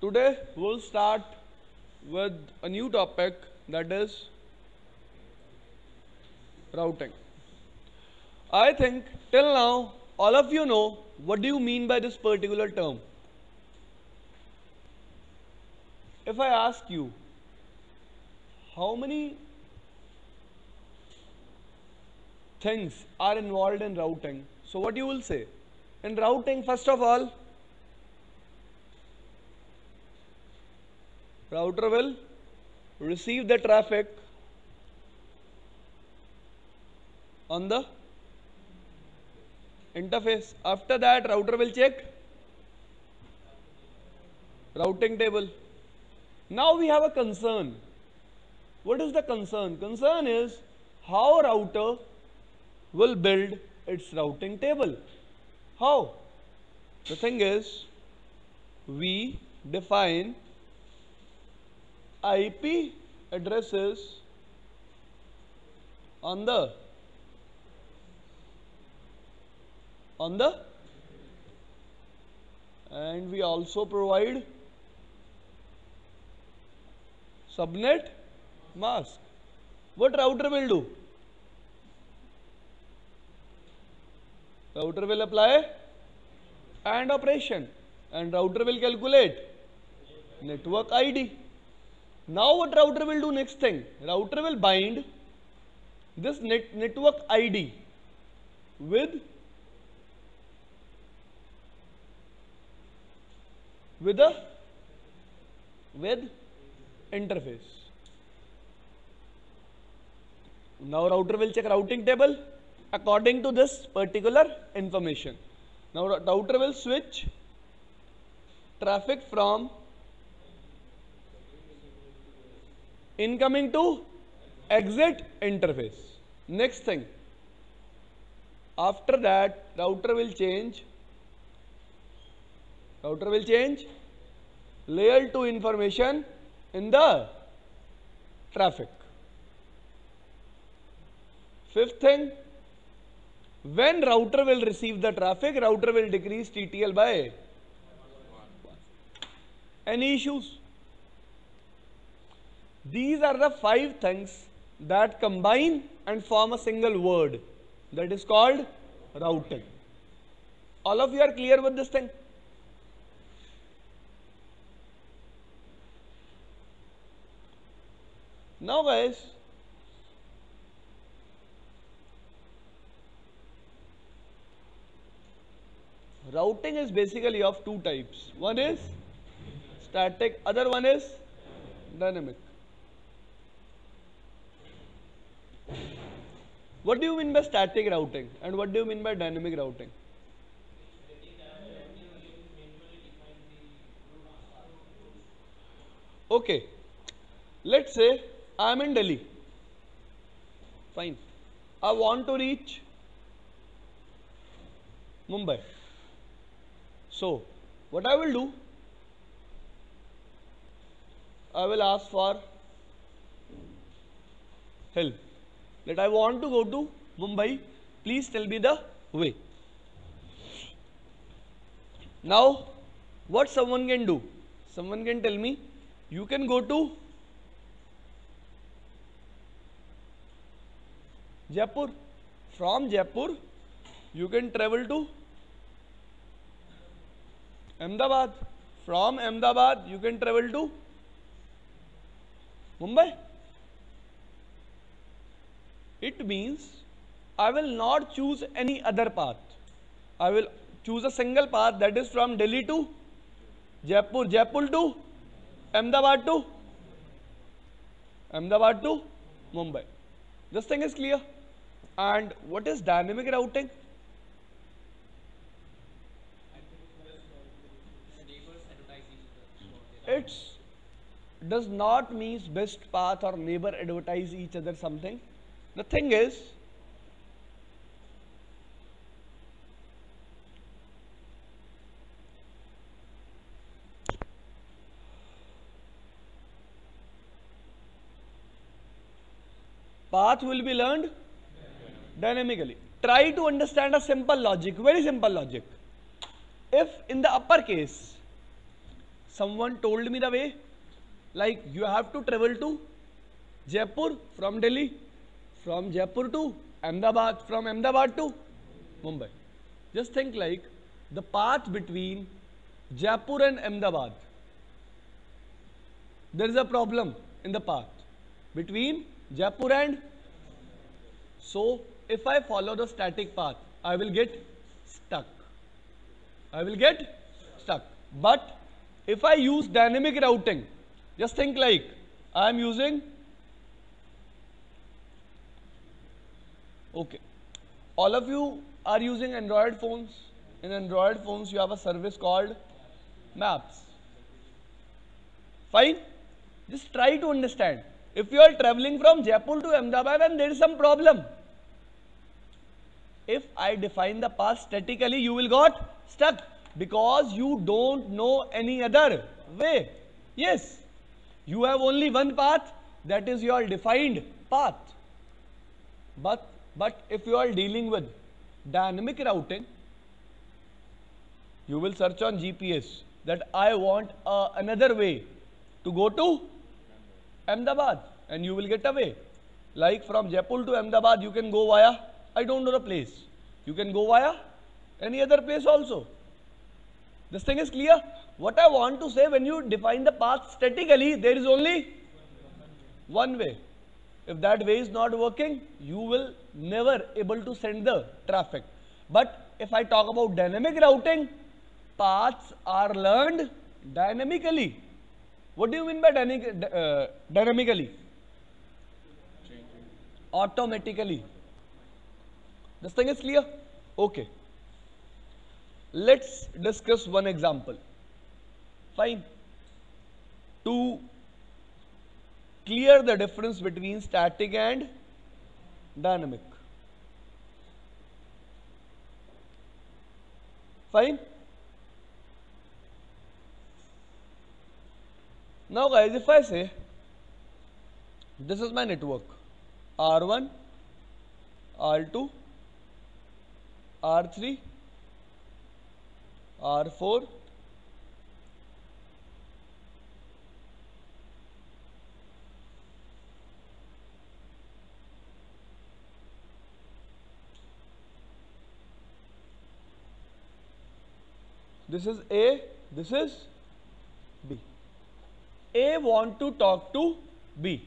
Today we'll start with a new topic, that is routing. I think till now all of you know what do you mean by this particular term. If I ask you how many things are involved in routing, so what you will say? In routing, first of all, router will receive the traffic on the interface. After that, router will check routing table. Now we have a concern. What is the concern? Concern is how router will build its routing table. How? The thing is, we define IP addresses on the and we also provide subnet mask. What router will do? Router will apply AND operation and router will calculate network ID. Now what router will do next thing? Router will bind this network ID with interface. Now router will check routing table according to this particular information. Now router will switch traffic from incoming to exit interface. Next thing, after that router will change layer 2 information in the traffic. Fifth thing, when router will receive the traffic, router will decrease TTL by 1. Any issues? These are the 5 things that combine and form a single word, that is called routing. All of you are clear with this thing? Now guys, routing is basically of 2 types. One is static, other one is dynamic. What do you mean by static routing and what do you mean by dynamic routing? Okay, let's say I am in Delhi. Fine. I want to reach Mumbai. So, what I will do, I will ask for help. That I want to go to Mumbai, please tell me the way. Now, what someone can do? Someone can tell me, you can go to Jaipur. From Jaipur, you can travel to Ahmedabad. From Ahmedabad, you can travel to Mumbai. It means I will not choose any other path. I will choose a single path, that is from Delhi to Jaipur, Jaipur to Ahmedabad to Mumbai. This thing is clear. And what is dynamic routing? It does not mean best path or neighbor advertise each other something. The thing is, path will be learned dynamically. Try to understand a simple logic, very simple logic. If in the upper case, someone told me the way, like you have to travel to Jaipur from Delhi, from Jaipur to Ahmedabad, from Ahmedabad to Mumbai. Just think like the path between Jaipur and Ahmedabad. There is a problem in the path between Jaipur and, so if I follow the static path, I will get stuck. I will get stuck. But if I use dynamic routing, just think like I am using, okay, all of you are using Android phones. In Android phones, you have a service called Maps. Fine? Just try to understand. If you are traveling from Jaipur to Ahmedabad and there is some problem, if I define the path statically, you will got stuck because you don't know any other way. Yes, you have only one path, that is your defined path. But if you are dealing with dynamic routing, you will search on GPS that I want another way to go to Ahmedabad, and you will get away. Like from Jaipur to Ahmedabad, you can go via, I don't know the place. You can go via any other place also. This thing is clear. What I want to say, when you define the path statically, there is only one way. If that way is not working, you will never able to send the traffic. But if I talk about dynamic routing, paths are learned dynamically. What do you mean by dynamically? Automatically. This thing is clear? Okay. Let's discuss one example. Fine. To clear the difference between static and dynamic. Fine. Now guys, if I say this is my network, R1, R2, R3, R4, this is A, this is B. A want to talk to B.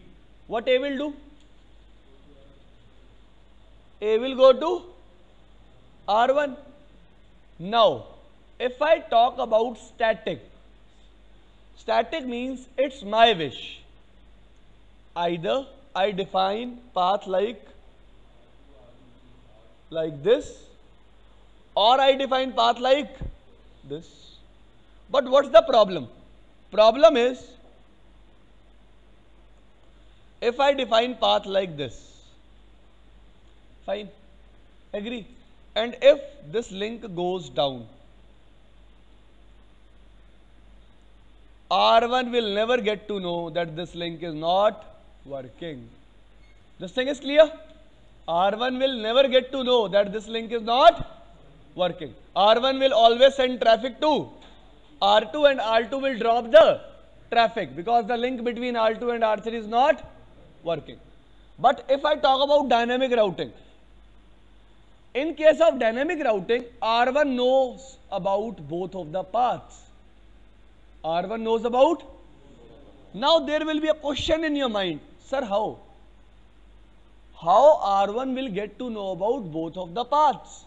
What A will do? A will go to R1. Now, if I talk about static, static means it's my wish. Either I define path like this, or I define path like this. But what's the problem? Problem is, if I define path like this, fine, agree, and if this link goes down, R1 will never get to know that this link is not working. This thing is clear? R1 will never get to know that this link is not working. R1 will always send traffic to R2, and R2 will drop the traffic because the link between R2 and R3 is not working. But if I talk about dynamic routing, in case of dynamic routing, R1 knows about both of the paths. R1 knows about. Now there will be a question in your mind, sir, how? How R1 will get to know about both of the paths?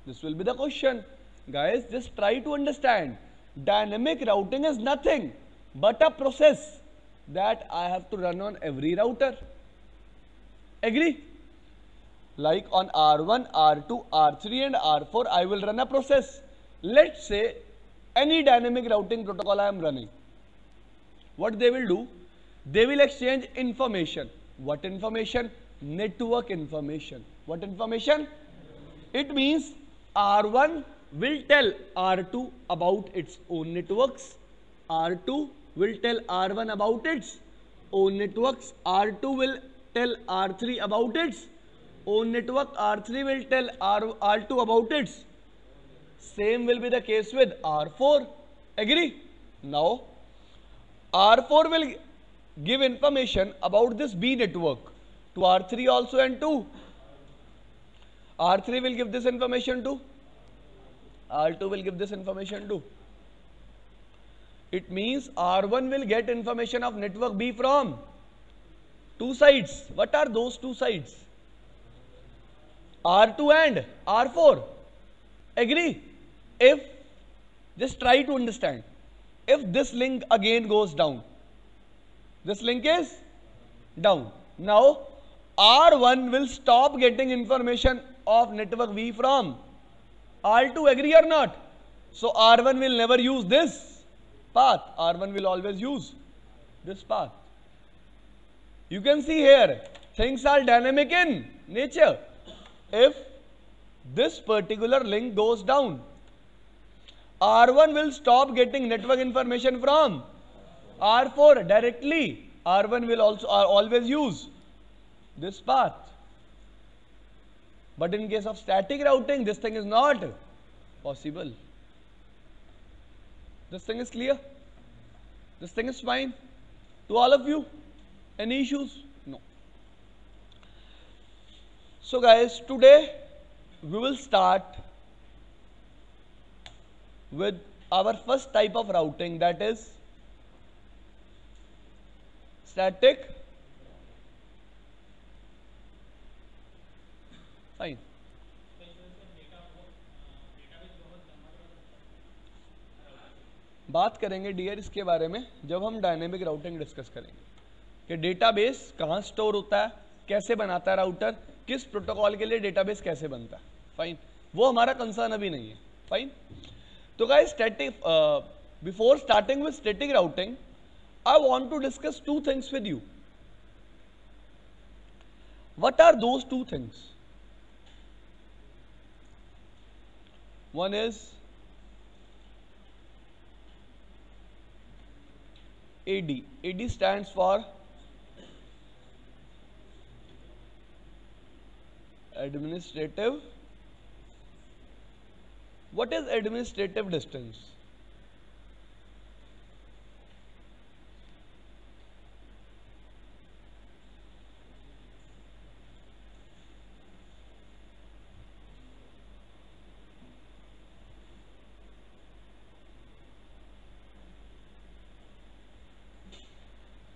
This will be the question. Guys, just try to understand. Dynamic routing is nothing but a process that I have to run on every router. Agree? Like on R1, R2, R3 and R4, I will run a process. Let's say any dynamic routing protocol I am running. What they will do? They will exchange information. What information? Network information. What information? It means R1 will tell R2 about its own networks. R2 will tell R1 about its own networks. R2 will tell R3 about its own network. R3 will tell R2 about its. Same will be the case with R4. Agree? Now, R4 will give information about this B network to R3 also and to R3 will give this information to R2 will give this information to. It means R1 will get information of network B from two sides. What are those two sides? R2 and R4. Agree? If, just try to understand, if this link again goes down, this link is down. Now, R1 will stop getting information of network V from R2, agree or not? So, R1 will never use this path. R1 will always use this path. You can see here, things are dynamic in nature. If this particular link goes down, R1 will stop getting network information from R4 directly. R1 will also always use this path. But in case of static routing, this thing is not possible. This thing is clear? This thing is fine to all of you? Any issues? No. So guys, today we will start with our first type of routing, that is static. Fine. बात करेंगे dear इसके बारे में जब हम dynamic routing discuss करेंगे कि database कहाँ स्टोर होता है, कैसे बनाता है राउटर, किस प्रोटोकॉल के लिए डेटाबेस कैसे बनता है. फाइन, वो हमारा कंसर्न अभी नहीं है. फाइन. तो guys, static before starting with static routing I want to discuss two things with you. What are those two things? One is AD. AD stands for administrative. What is administrative distance?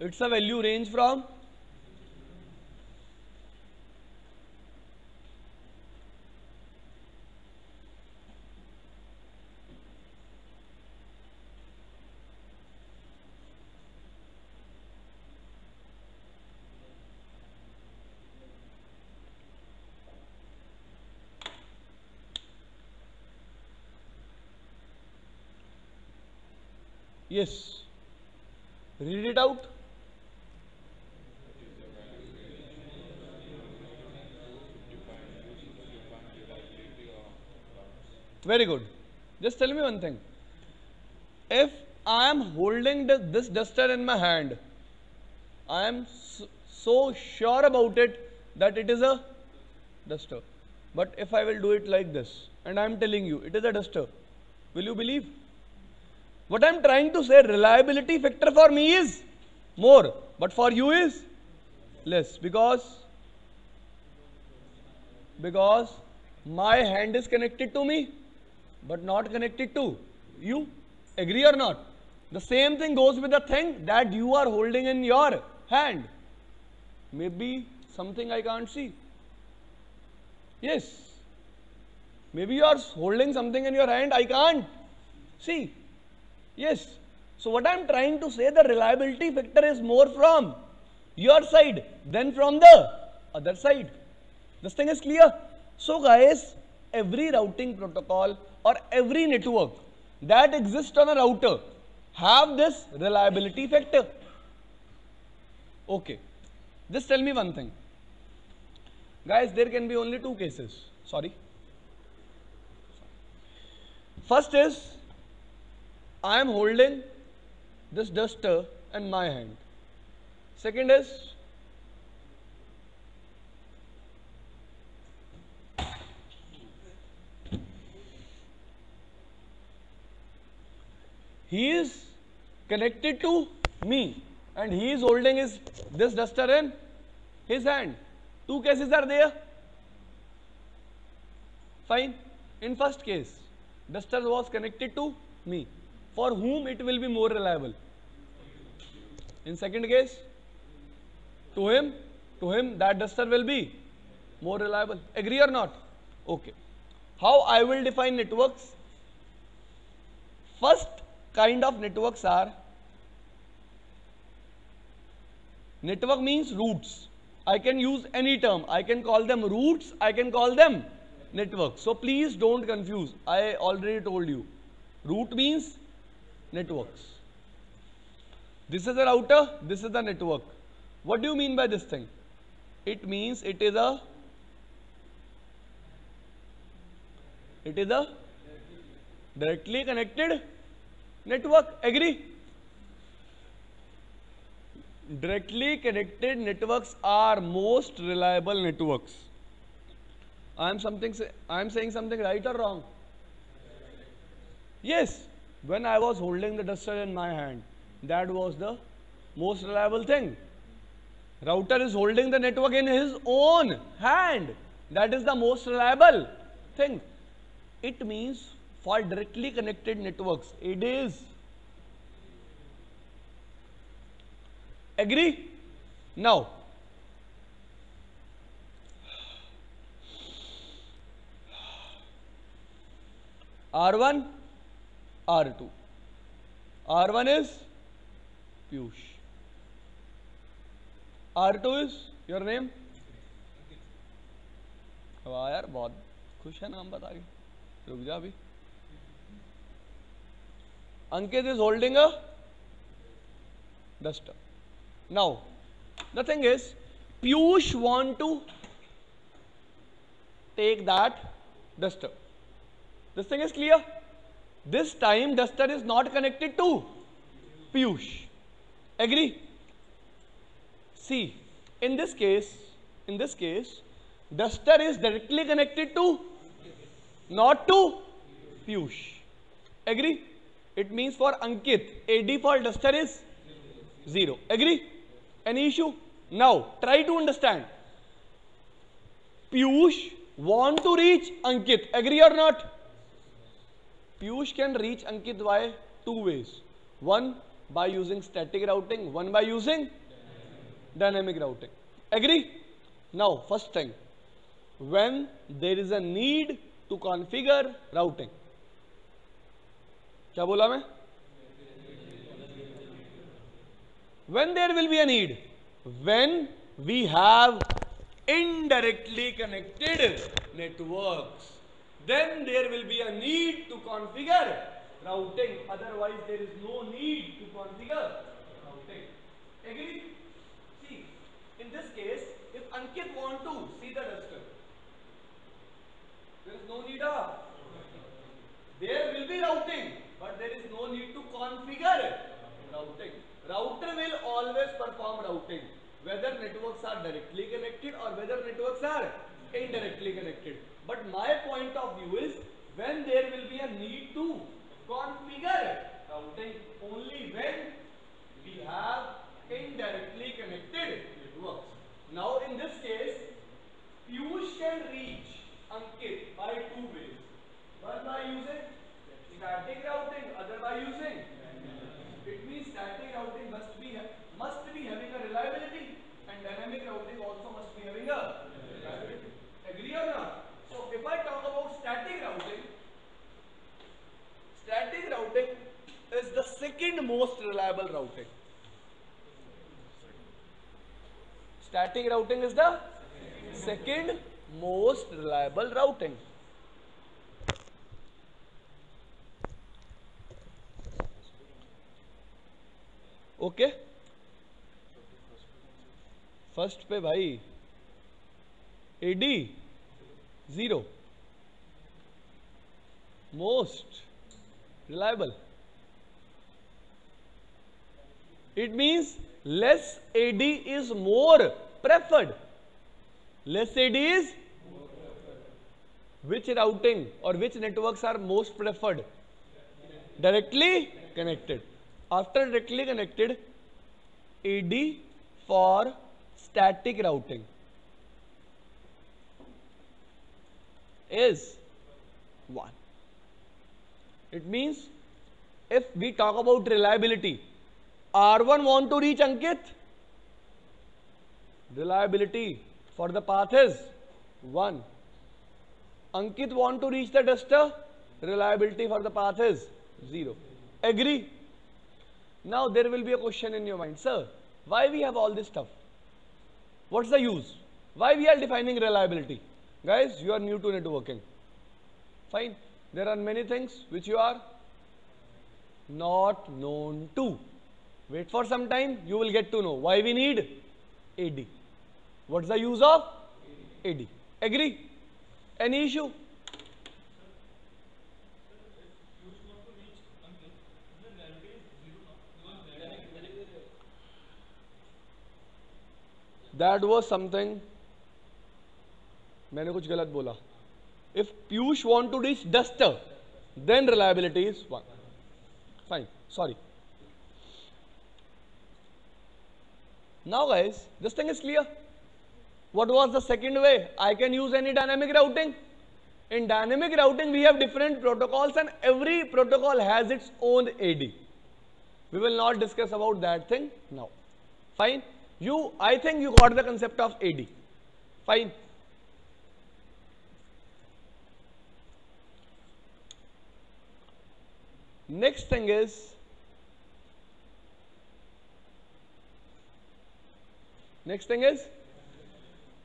It's a value range from yes. Read it out. Very good. Just tell me one thing. If I am holding this duster in my hand, I am so sure about it that it is a duster. But if I will do it like this and I am telling you it is a duster, will you believe? What I am trying to say, reliability factor for me is more, but for you is less, because my hand is connected to me but not connected to you. Agree or not? The same thing goes with the thing that you are holding in your hand. Maybe something I can't see. Yes. Maybe you are holding something in your hand I can't see. Yes. So what I am trying to say, the reliability factor is more from your side than from the other side. This thing is clear. So guys, every routing protocol or every network that exists on a router have this reliability factor. Okay. Just tell me one thing. Guys, there can be only two cases. Sorry. First is, I am holding this duster in my hand. Second is, he is connected to me, and he is holding this duster in his hand. Two cases are there. Fine. In first case, duster was connected to me. For whom it will be more reliable? In second case, to him that duster will be more reliable. Agree or not? Okay. How I will define networks? First kind of networks are, network means roots. I can use any term. I can call them roots, I can call them networks. So please don't confuse. I already told you. Root means networks. This is a router, this is the network. What do you mean by this thing? It means it is a directly connected network. Agree? Directly connected networks are most reliable networks. I am saying something right or wrong? Yes. When I was holding the duster in my hand, that was the most reliable thing. Router is holding the network in his own hand. That is the most reliable thing. It means for directly connected networks, it is. Agree? Now, R1, R2. R1 is Piyush. R2 is your name? वाह यार बहुत खुश है नाम बता के. रुक जा अभी. Ankit is holding a duster. Now, the thing is, Piyush want to take that duster. This thing is clear. This time duster is not connected to Piyush. Agree? See, in this case, duster is directly connected to, not to Piyush. Agree? It means for Ankit, AD for duster is 0. Agree? Any issue? Now, try to understand. Piyush want to reach Ankit. Agree or not? Piyush can reach Ankit by two ways. One by using static routing, one by using dynamic routing. Agree? Now, first thing, when there is a need to configure routing. क्या बोला मैं? When there will be a need, when we have indirectly connected networks, then there will be a need to configure routing. Otherwise, there is no need to configure routing. Agree? See, in this case, if Ankit want to see the duster, there is no need of. There will be routing, but there is no need to configure routing. Router will always perform routing, whether networks are directly connected or whether networks are indirectly connected. But my point of view is, when there will be a need to configure routing, only when we have indirectly connected networks. Now in this case, Piyush can reach Ankit by two ways. One by using static routing, other by using. It means static routing must be having a reliability, and dynamic routing also must be having a reliability. Agree or not? So if I talk about static routing is the second most reliable routing. Static routing is the second most reliable routing. Okay first पे भाई AD 0 most reliable. It means less AD is more preferred. Less AD is which routing or which networks are most preferred? Directly connected. After directly connected, AD for static routing is 1. It means if we talk about reliability, R1 want to reach Ankit, reliability for the path is 1. Ankit want to reach the duster, reliability for the path is 0. Agree? Now there will be a question in your mind, sir, why we have all this stuff? What's the use? Why we are defining reliability? Guys, you are new to networking. Fine. There are many things which you are not known to. Wait for some time, you will get to know why we need AD. What's the use of AD? Agree? Any issue? That was something मैंने कुछ गलत बोला. If Piyush want to reach duster, then reliability is 1. Fine. Sorry. Now guys, this thing is clear. What was the second way? I can use any dynamic routing. In dynamic routing, we have different protocols and every protocol has its own AD. We will not discuss about that thing now. Fine. I think you got the concept of AD. Fine. Next thing is,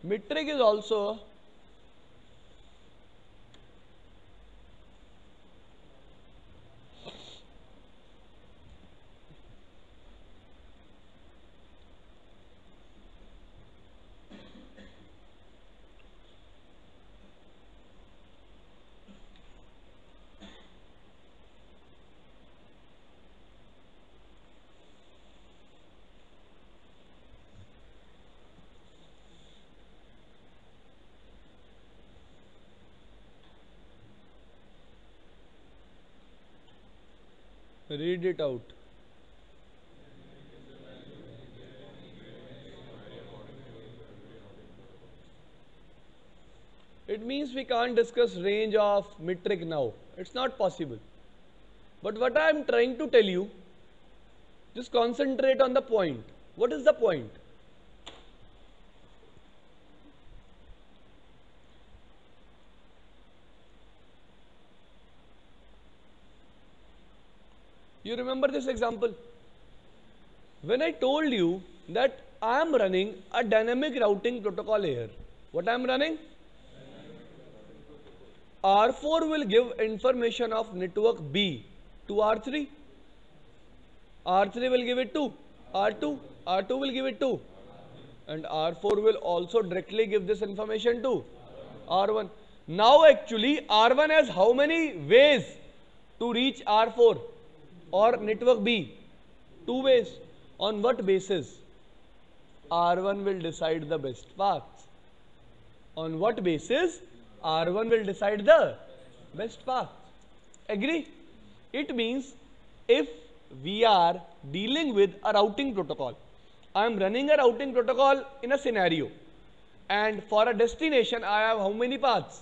metric is also read it out. It means we can't discuss range of metric now. It's not possible. But what I am trying to tell you, just concentrate on the point. What is the point? You remember this example? When I told you that I am running a dynamic routing protocol here. What I am running? R4 will give information of network B to R3. R3 will give it to R2. R2 will give it to. And R4 will also directly give this information to R1. Now actually R1 has how many ways to reach R4 or network B? 2 ways. On what basis? R1 will decide the best path. On what basis? R1 will decide the best path. Agree? It means if we are dealing with a routing protocol, I am running a routing protocol in a scenario, and for a destination I have how many paths?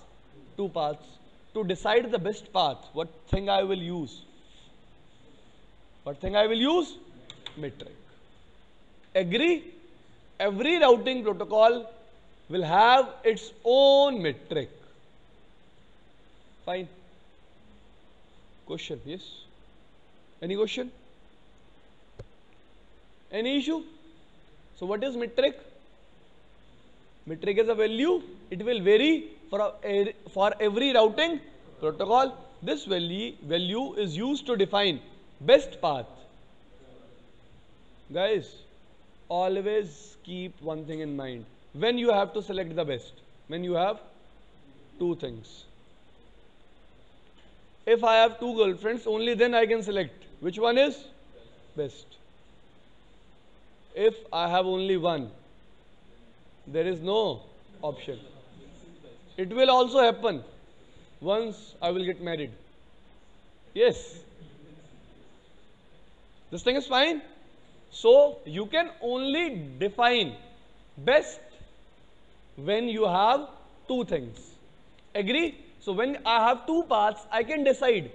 2 paths. To decide the best path, what thing I will use? What thing I will use? Metric. Agree? Every routing protocol will have its own metric. Fine. Question? Yes? Any question? Any issue? So what is metric? Metric is a value. It will vary for every routing protocol. This value is used to define best path. Guys, always keep one thing in mind. When you have to select the best, when you have 2 things. If I have 2 girlfriends, only then I can select which one is best. If I have only one, there is no option. It will also happen once I will get married. Yes. This thing is fine. So you can only define best when you have two things. Agree? So when I have two paths, I can decide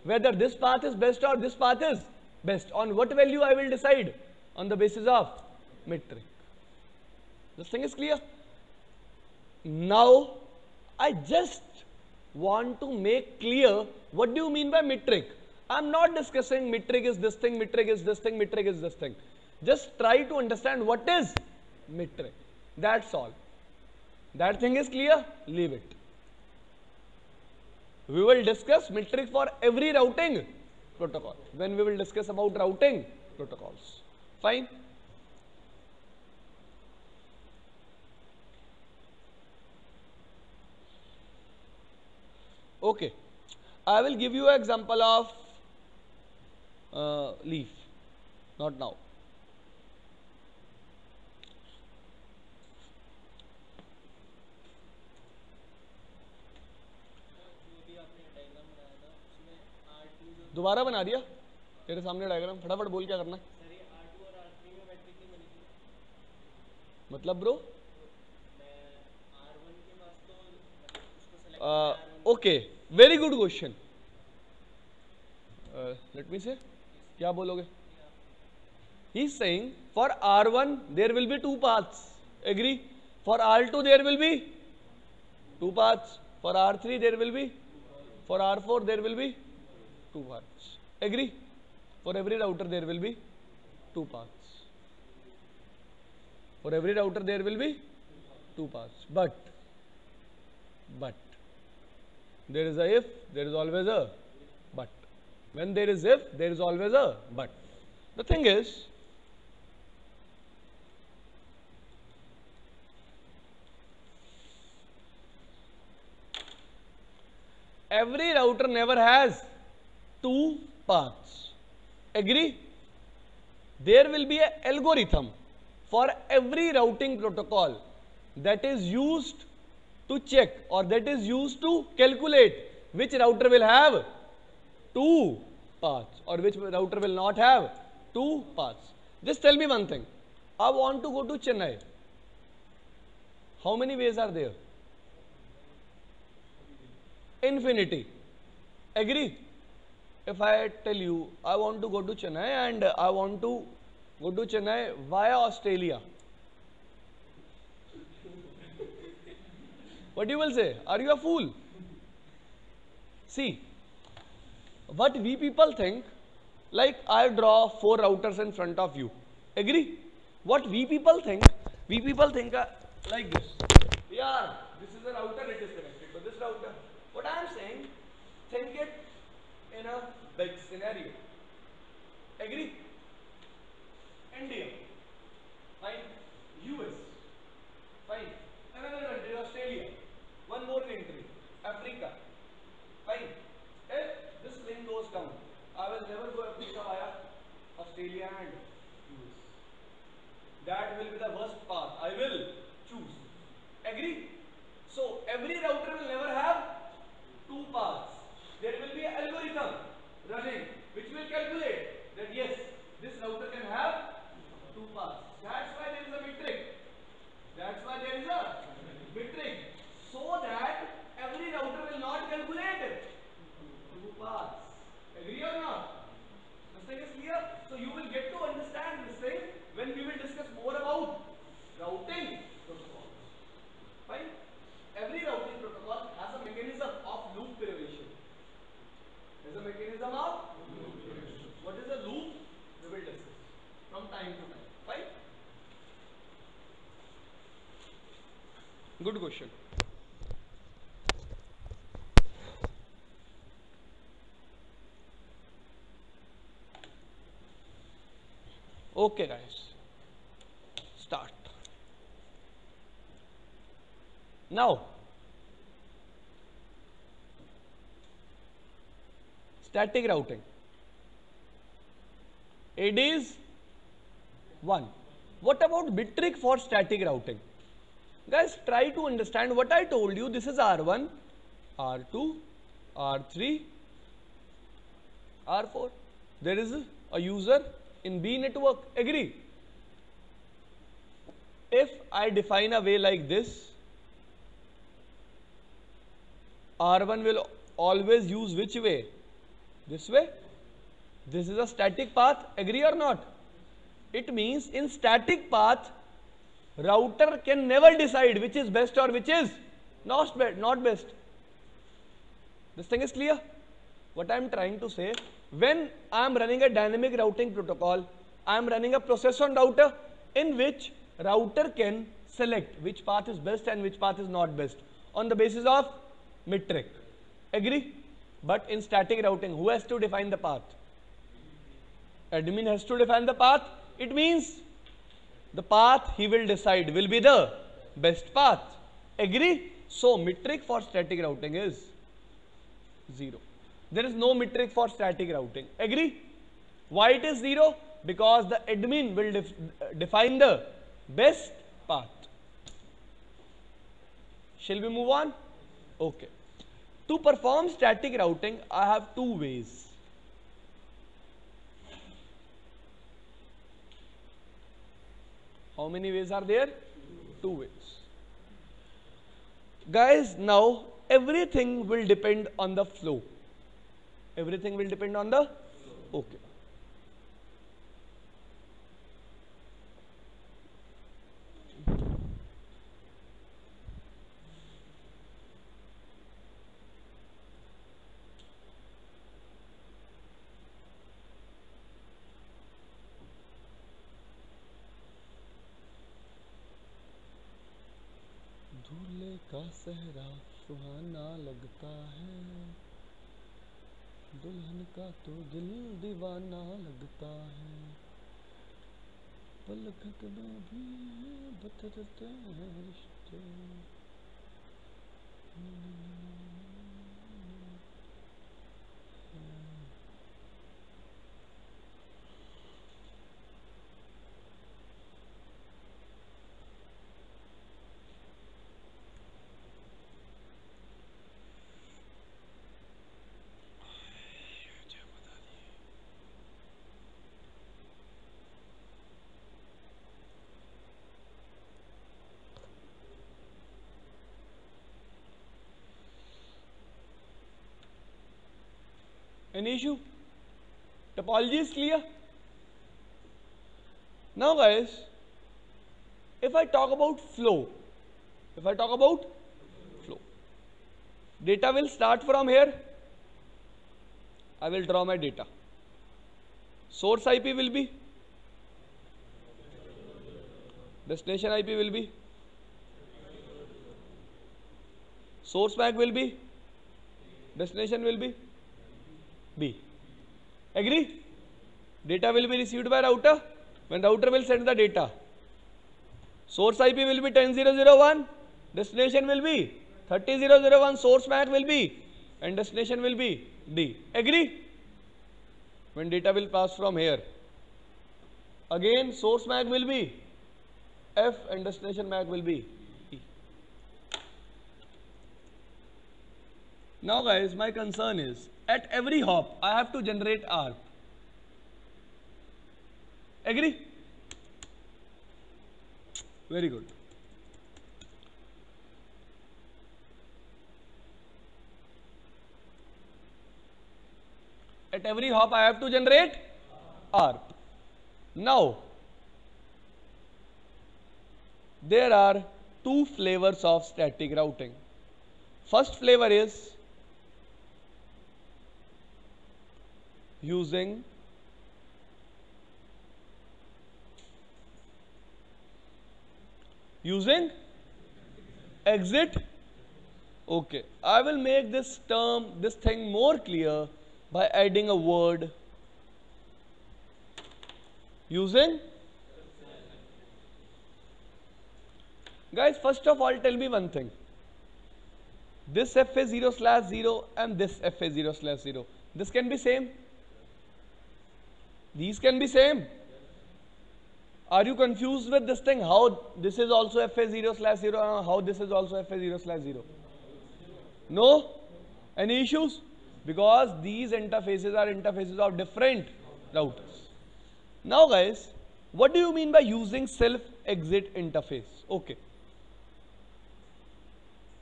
whether this path is best or this path is best. On what value I will decide? On the basis of metric. This thing is clear? Now I just want to make clear what do you mean by metric. I'm not discussing metric is this thing, metric is this thing, metric is this thing. Just try to understand what is metric. That's all. That thing is clear? Leave it. We will discuss metric for every routing protocol when we will discuss about routing protocols. Fine? Okay. I will give you an example of leaf. Not now. दोबारा बना दिया तेरे सामने diagram फटाफट बोल क्या करना है मतलब bro okay very good question let me say क्या बोलोगे he is saying for R1 there will be two paths agree for R2 there will be two paths for R3 there will be for R4 there will be two paths. Agree? For every router there will be two paths. For every router there will be two paths. But there is a if, there is always a but. When there is if, there is always a but. The thing is, every router never has two paths. Agree? There will be an algorithm for every routing protocol that is used to check or that is used to calculate which router will have two paths or which router will not have two paths. Just tell me one thing. I want to go to Chennai. How many ways are there? Infinity. Agree? If I tell you I want to go to Chennai and I want to go to Chennai via Australia, what you will say? Are you a fool? See, what we people think, like I draw four routers in front of you. Agree? What we people think like this. Yeah, this is a router, it is connected to this router. What I am saying, think it in a big scenario. Agree? India. Fine. US. Fine. Another country, Australia. One more country, Africa. Fine. If this link goes down, I will never go Africa via Australia and US. That will be the worst path I will choose. Agree? So every router will never have two paths. There will be an algorithm running which will calculate that yes, this router can have two paths. That's why there is a metric. That's why there is a metric. So that every router will not calculate two paths. Agree or not? This thing is clear. So you will get to understand this thing when we will discuss more about routing protocols. Fine? Every routing protocol has a mechanism of loop derivation. There's a mechanism of loop derivation. What is a loop? We will discuss from time to time. Fine? Good question. Okay guys, start. Now, static routing. It is one. What about metric for static routing? Guys, try to understand what I told you. This is R1, R2, R3, R4. There is a user in B network. Agree? If I define a way like this, R1 will always use which way? This way. This is a static path. Agree or not? It means in static path, router can never decide which is best or which is not best. This thing is clear? What I am trying to say, when I am running a dynamic routing protocol, I am running a process on router in which router can select which path is best and which path is not best on the basis of metric. Agree? But in static routing, who has to define the path? Admin has to define the path. It means the path he will decide will be the best path. Agree? So metric for static routing is 0. There is no metric for static routing. Agree? Why it is 0? Because the admin will define the best path. Shall we move on? Okay. To perform static routing, I have two ways. How many ways are there? Two ways. Guys, now everything will depend on the flow. Everything will depend on the flow. Okay. दूल्हे का सहरा सुहाना लगता है, दुल्हन का तो दिल दीवाना लगता है, पलक में भी बदलते हैं रिश्ते। Any issue? Topology is clear? Now guys, if I talk about flow, data will start from here. I will draw my data. Source IP will be, destination IP will be, source MAC will be, destination will be B. Agree? Data will be received by router. When router will send the data, source IP will be 10.0.0.1, destination will be 30.0.0.1, source MAC will be, and destination will be D. Agree? When data will pass from here, again source MAC will be F and destination MAC will be E. Now guys, my concern is at every hop I have to generate ARP. Agree? Very good. At every hop I have to generate ARP. Now, there are two flavors of static routing. First flavor is using exit. Okay, I will make this thing more clear by adding a word using. Guys, first of all, tell me one thing. This FA0/0 and this FA0/0. This can be same. These can be same. Are you confused with this thing? How this is also FA0/0 and how this is also FA0/0? No? Any issues? Because these interfaces are interfaces of different routers. Now guys, what do you mean by using self-exit interface? Okay.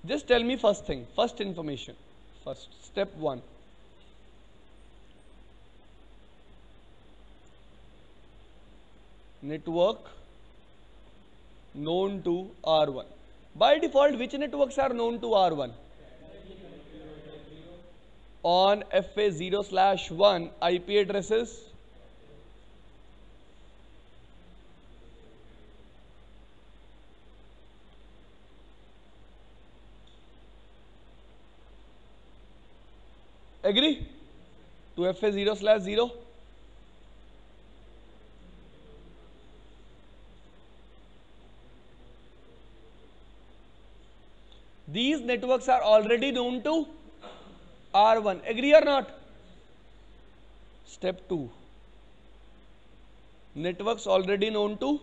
Just tell me first thing, first information, first step 1. Network known to R1. By default, which networks are known to R1? On FA0/1 IP addresses. Agree? To FA0/0. These networks are already known to R1. Agree or not? Step 2. Networks already known to,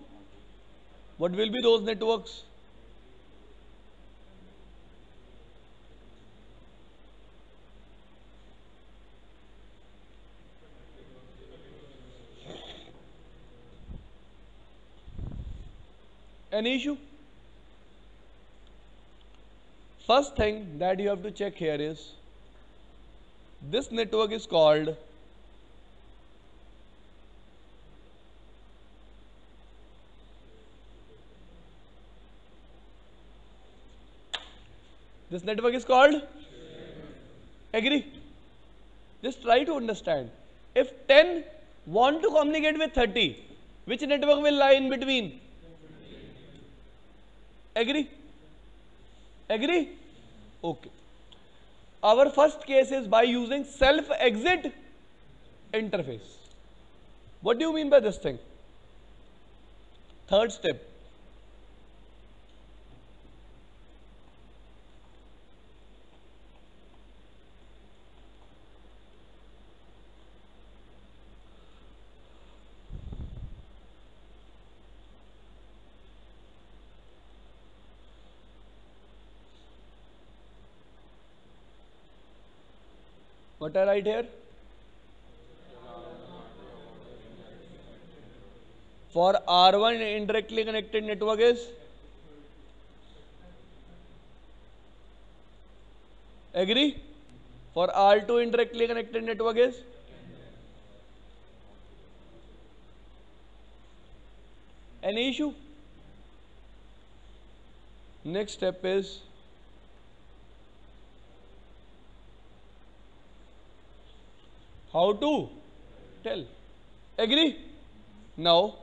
what will be those networks? Any issue? First thing that you have to check here is, this network is called Agree? Just try to understand. If 10 want to communicate with 30, which network will lie in between? Agree? Agree? Okay. Our first case is by using self-exit interface. What do you mean by this thing? Third step. What I write here? For R1 indirectly connected network is? Agree? For R2 indirectly connected network is? Any issue? Next step is how to tell. Agree? Now,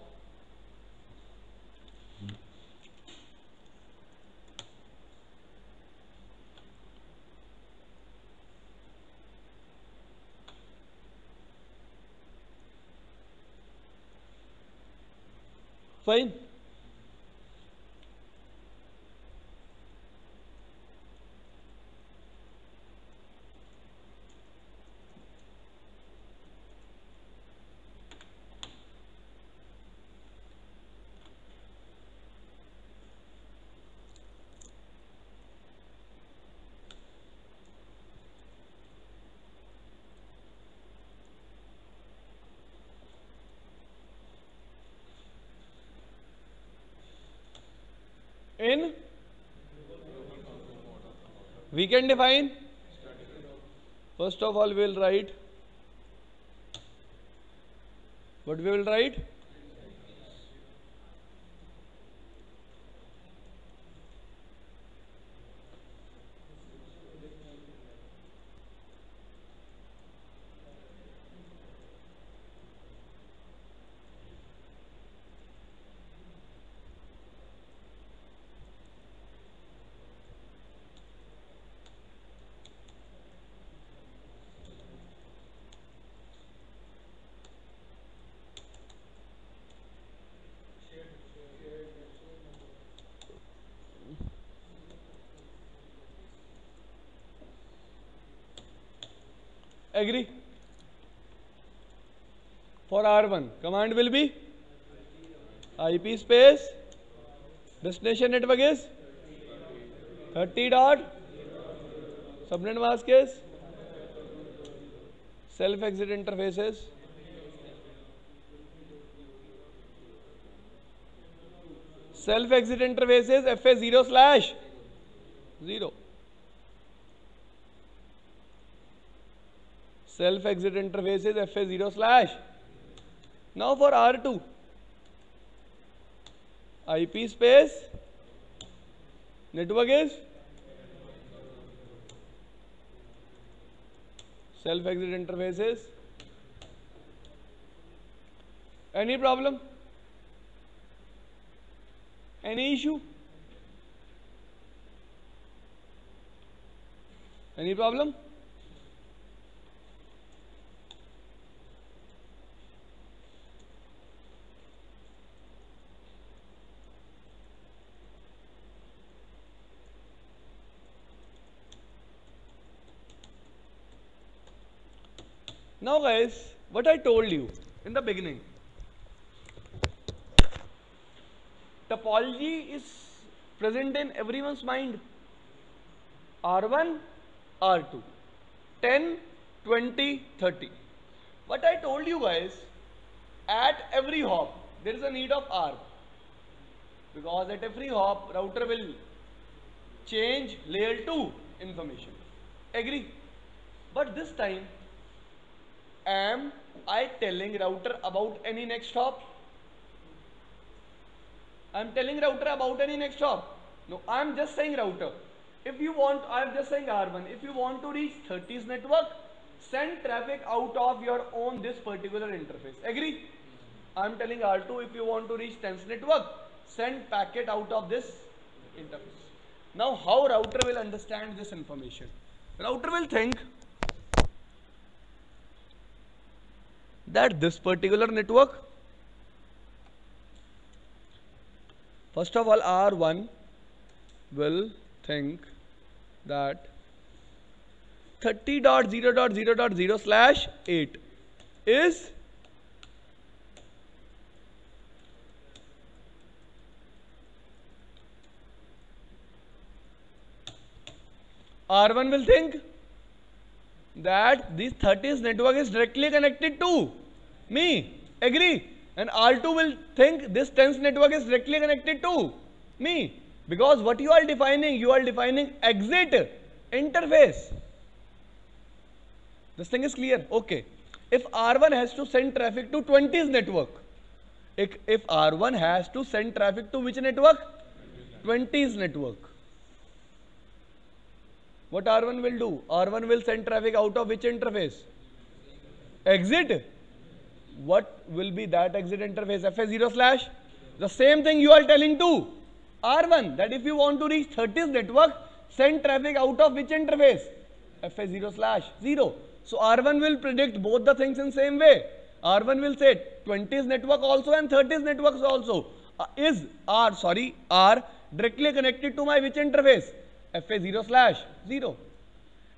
fine. In, we can define. First of all, we will write. What we will write? Agree? For R1, command will be IP space, destination network is 30 dot, subnet mask is self-exit interfaces self exit interface is FA0/0. Self exit interface is FA0/. Now for R2, IP space network is self exit interfaces. Any problem? Any issue? Any problem? Now guys, what I told you in the beginning, topology is present in everyone's mind. R1, R2, 10, 20, 30. What I told you guys, at every hop, there is a need of R. Because at every hop, router will change layer 2 information. Agree? But this time, am I telling router about any next hop? I am telling router about any next hop? No, I am just saying router. If you want, I am just saying R1. If you want to reach 30's network, send traffic out of your own this particular interface. Agree? I am telling R2, if you want to reach 10's network, send packet out of this interface. Now, how router will understand this information? Router will think that this particular network, first of all, R1 will think that 30.0.0.0/8 is R1 will think that this 30's network is directly connected to me. Agree? And R2 will think this 10's network is directly connected to me. Because what you are defining exit interface. This thing is clear. Okay. If R1 has to send traffic to 20's network, if R1 has to send traffic to which network? 20's network. What R1 will do? R1 will send traffic out of which interface? Exit. What will be that exit interface? FA0/. The same thing you are telling to R1, that if you want to reach 30's network, send traffic out of which interface? FA0/0. So R1 will predict both the things in same way. R1 will say 20's network also and 30's networks also. Is R directly connected to my which interface? FA0/0.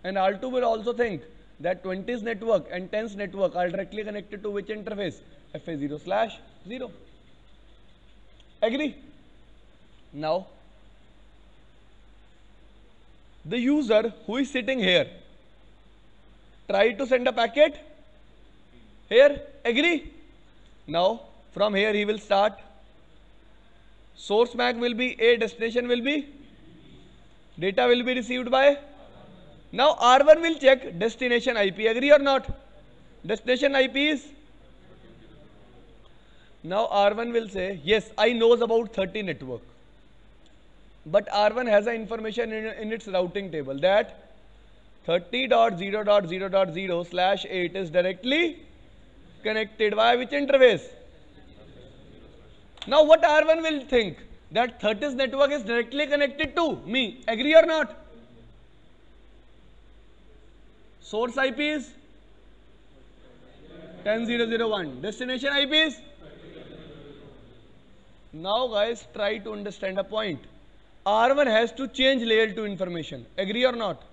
And R2 will also think that 20's network and 10's network are directly connected to which interface? FA0/0. Agree? Now, the user who is sitting here try to send a packet here. Agree? Now, from here he will start. Source MAC will be A, destination will be, data will be received by. Now R1 will check destination IP. Agree or not? Destination IP is. Now R1 will say, yes, I knows about 30 network. But R1 has an information in its routing table that 30.0.0.0/8 is directly connected via which interface? Now what R1 will think? That 30's network is directly connected to me. Agree or not? Source IP is 10.0.0.1. Destination IP is. Now guys, try to understand a point. R1 has to change layer 2 information. Agree or not?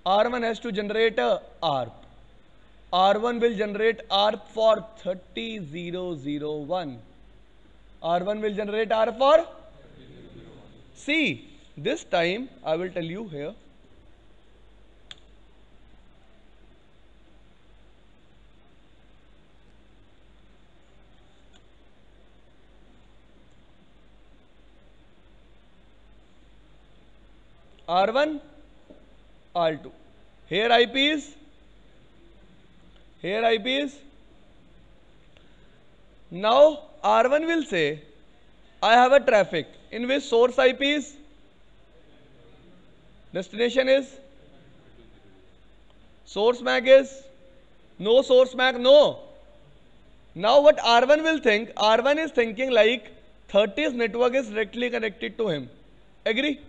R1 has to generate a ARP. R1 will generate ARP for 30.0.0.1. R1 will generate ARP for. See, this time I will tell you here. R1, R2. Here IP is, now R1 will say, I have a traffic in which source IP is, destination is, source MAC is, no source MAC, no. Now what R1 will think, R1 is thinking like 30's network is directly connected to him. Agree?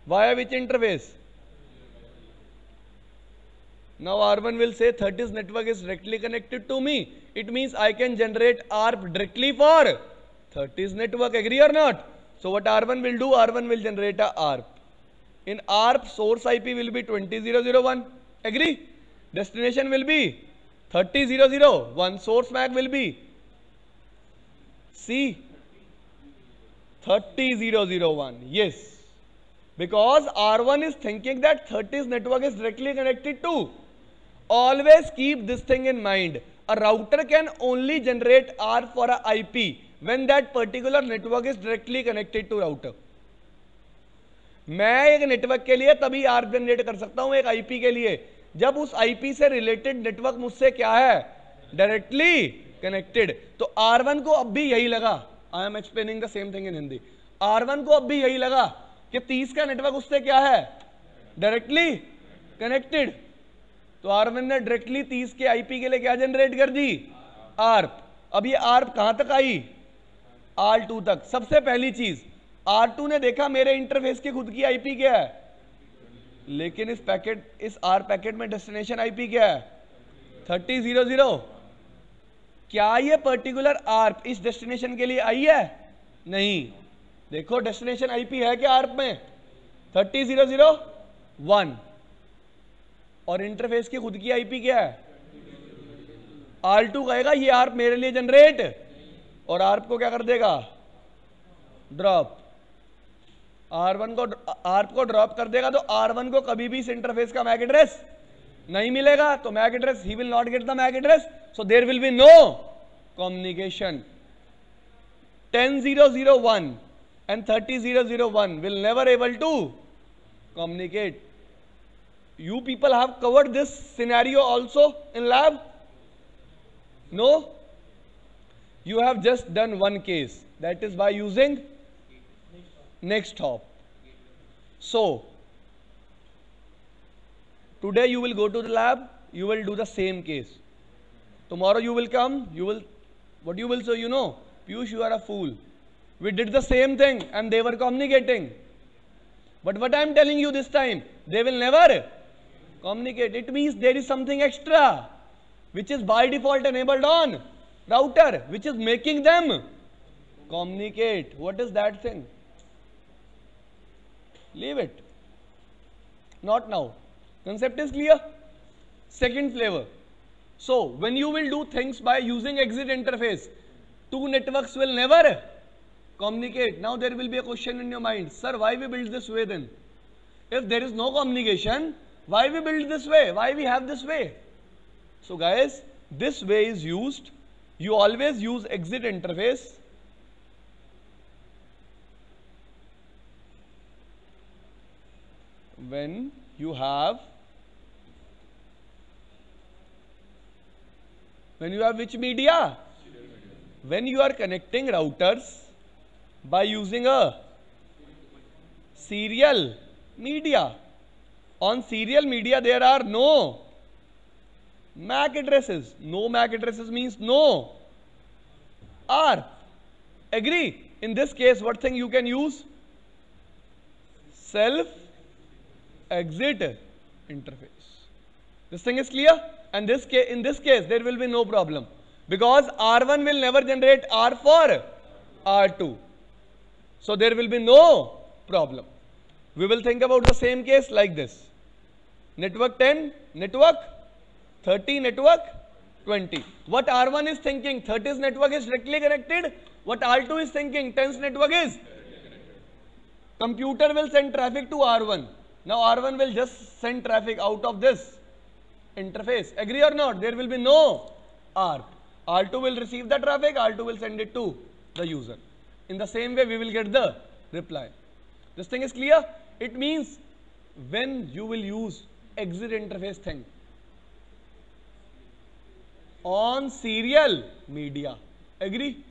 Via which interface? Now R1 will say 30's network is directly connected to me. It means I can generate ARP directly for 30's network. Agree or not? So what R1 will do? R1 will generate a ARP. In ARP, source IP will be 20.0.0.1. Agree? Destination will be 30.0.0.1. Source MAC will be C 30.0.0.1. Yes. Because R1 is thinking that 30's network is directly connected to. Always keep this thing in mind. A router can only generate ARP for a IP when that particular network is directly connected to router. मैं एक network के लिए तभी ARP generate कर सकता हूं एक IP के लिए जब उस आईपी से रिलेटेड नेटवर्क मुझसे क्या है डायरेक्टली कनेक्टेड. तो R1 को अब भी यही लगा, I am explaining the same thing in Hindi, R1 को अब भी यही लगा कि 30 का नेटवर्क उससे क्या है डायरेक्टली कनेक्टेड. तो R1 ने डायरेक्टली 30 के आईपी के लिए क्या जनरेट कर दी आर्प. अब ये आर्प कहां तक आई R2 तक. सबसे पहली चीज R2 ने देखा मेरे इंटरफेस की खुद की आईपी क्या है, लेकिन इस आर पैकेट में डेस्टिनेशन आईपी क्या है 30.0.0. क्या ये पर्टिकुलर आर्प इस डेस्टिनेशन के लिए आई है? नहीं. देखो डेस्टिनेशन आईपी है क्या आर्प में 30.0.0.1 और इंटरफेस की खुद की आईपी क्या है R2 कहेगा ये आर्प मेरे लिए जनरेट और आर्प को क्या कर देगा ड्रॉप. आर्प को ड्रॉप कर देगा तो R1 को कभी भी इस इंटरफेस का मैक एड्रेस नहीं मिलेगा. तो MAC address he will not get the MAC address, so there will be no communication. 10.0.0.1 and 30.0.0.1 will never able to communicate. You people have covered this scenario also in lab? No? You have just done one case, that is by using next hop. So today you will go to the lab, you will do the same case. Tomorrow you will come, what you will say, you know, Piyush, you are a fool. We did the same thing and they were communicating. But what I am telling you this time, they will never communicate. It means there is something extra which is by default enabled on router, which is making them communicate. What is that thing? Leave it. Not now. Concept is clear? Second flavor. So when you will do things by using exit interface, two networks will never communicate. Now there will be a question in your mind, sir, why we build this way then? If there is no communication, why we build this way? Why we have this way? So guys, this way is used. You always use exit interface when you have which media? When you are connecting routers by using a serial media. On serial media there are no MAC addresses. No MAC addresses means no ARP. Agree? In this case, what thing you can use? Self exit interface. This thing is clear? And in this case, there will be no problem because R1 will never generate ARP for R2. So there will be no problem. We will think about the same case like this. Network 10, network 30, network 20. What R1 is thinking, 30's network is directly connected. What R2 is thinking, 10's network is. Computer will send traffic to R1. Now R1 will just send traffic out of this interface. Agree or not? There will be no ARP. R2 will receive the traffic, R2 will send it to the user. In the same way, we will get the reply. This thing is clear? It means when you will use exit interface thing on serial media. Agree?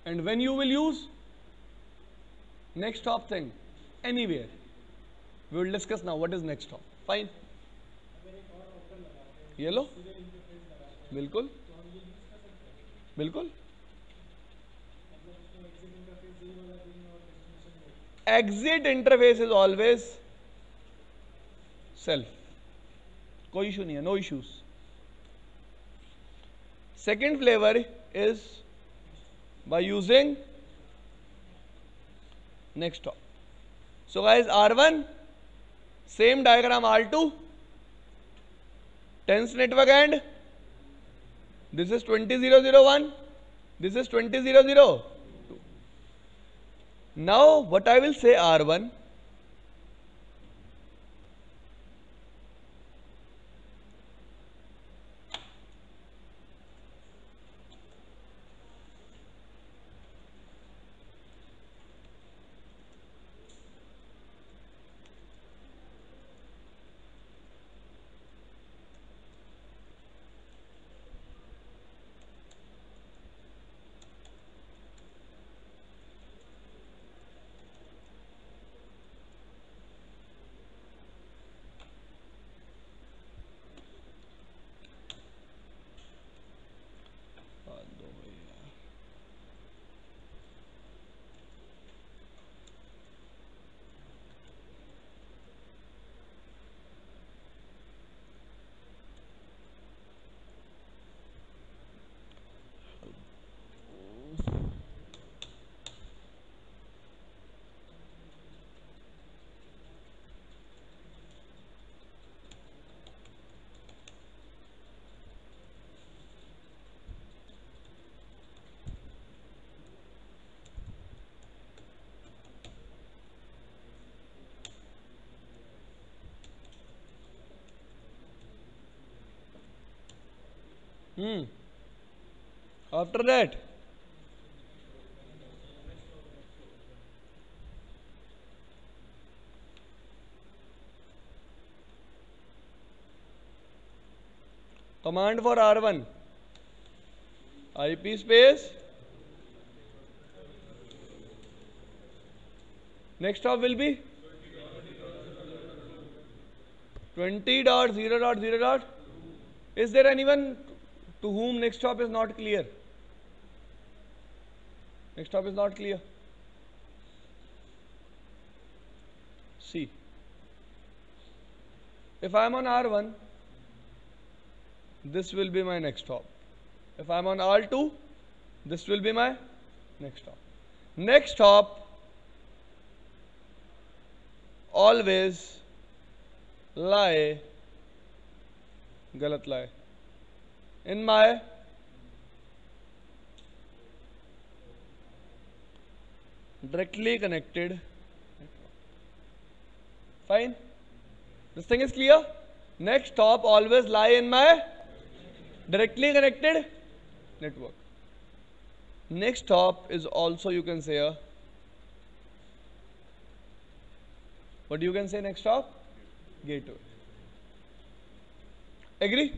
And when you will use next hop thing anywhere. We will discuss now what is next hop. Fine. ये लो बिल्कुल बिल्कुल exit interface is always self. कोई issue नहीं है, no issues. Second flavor is by using next hop. So guys, R1 same diagram, R2 tens network, and this is 20001, this is 20002. Now what I will say, R1 after that command for R1 IP space, next hop will be 20.0.0. Is there anyone to whom next hop is not clear? Next hop is not clear. See, if I am on R1, this will be my next hop. If I am on R2, this will be my next hop. Next hop always lie, galat lie, in my directly connected. Fine. This thing is clear. Next hop always lie in my directly connected network. Next hop is also, you can say, a what you can say next hop? Gateway. Agree?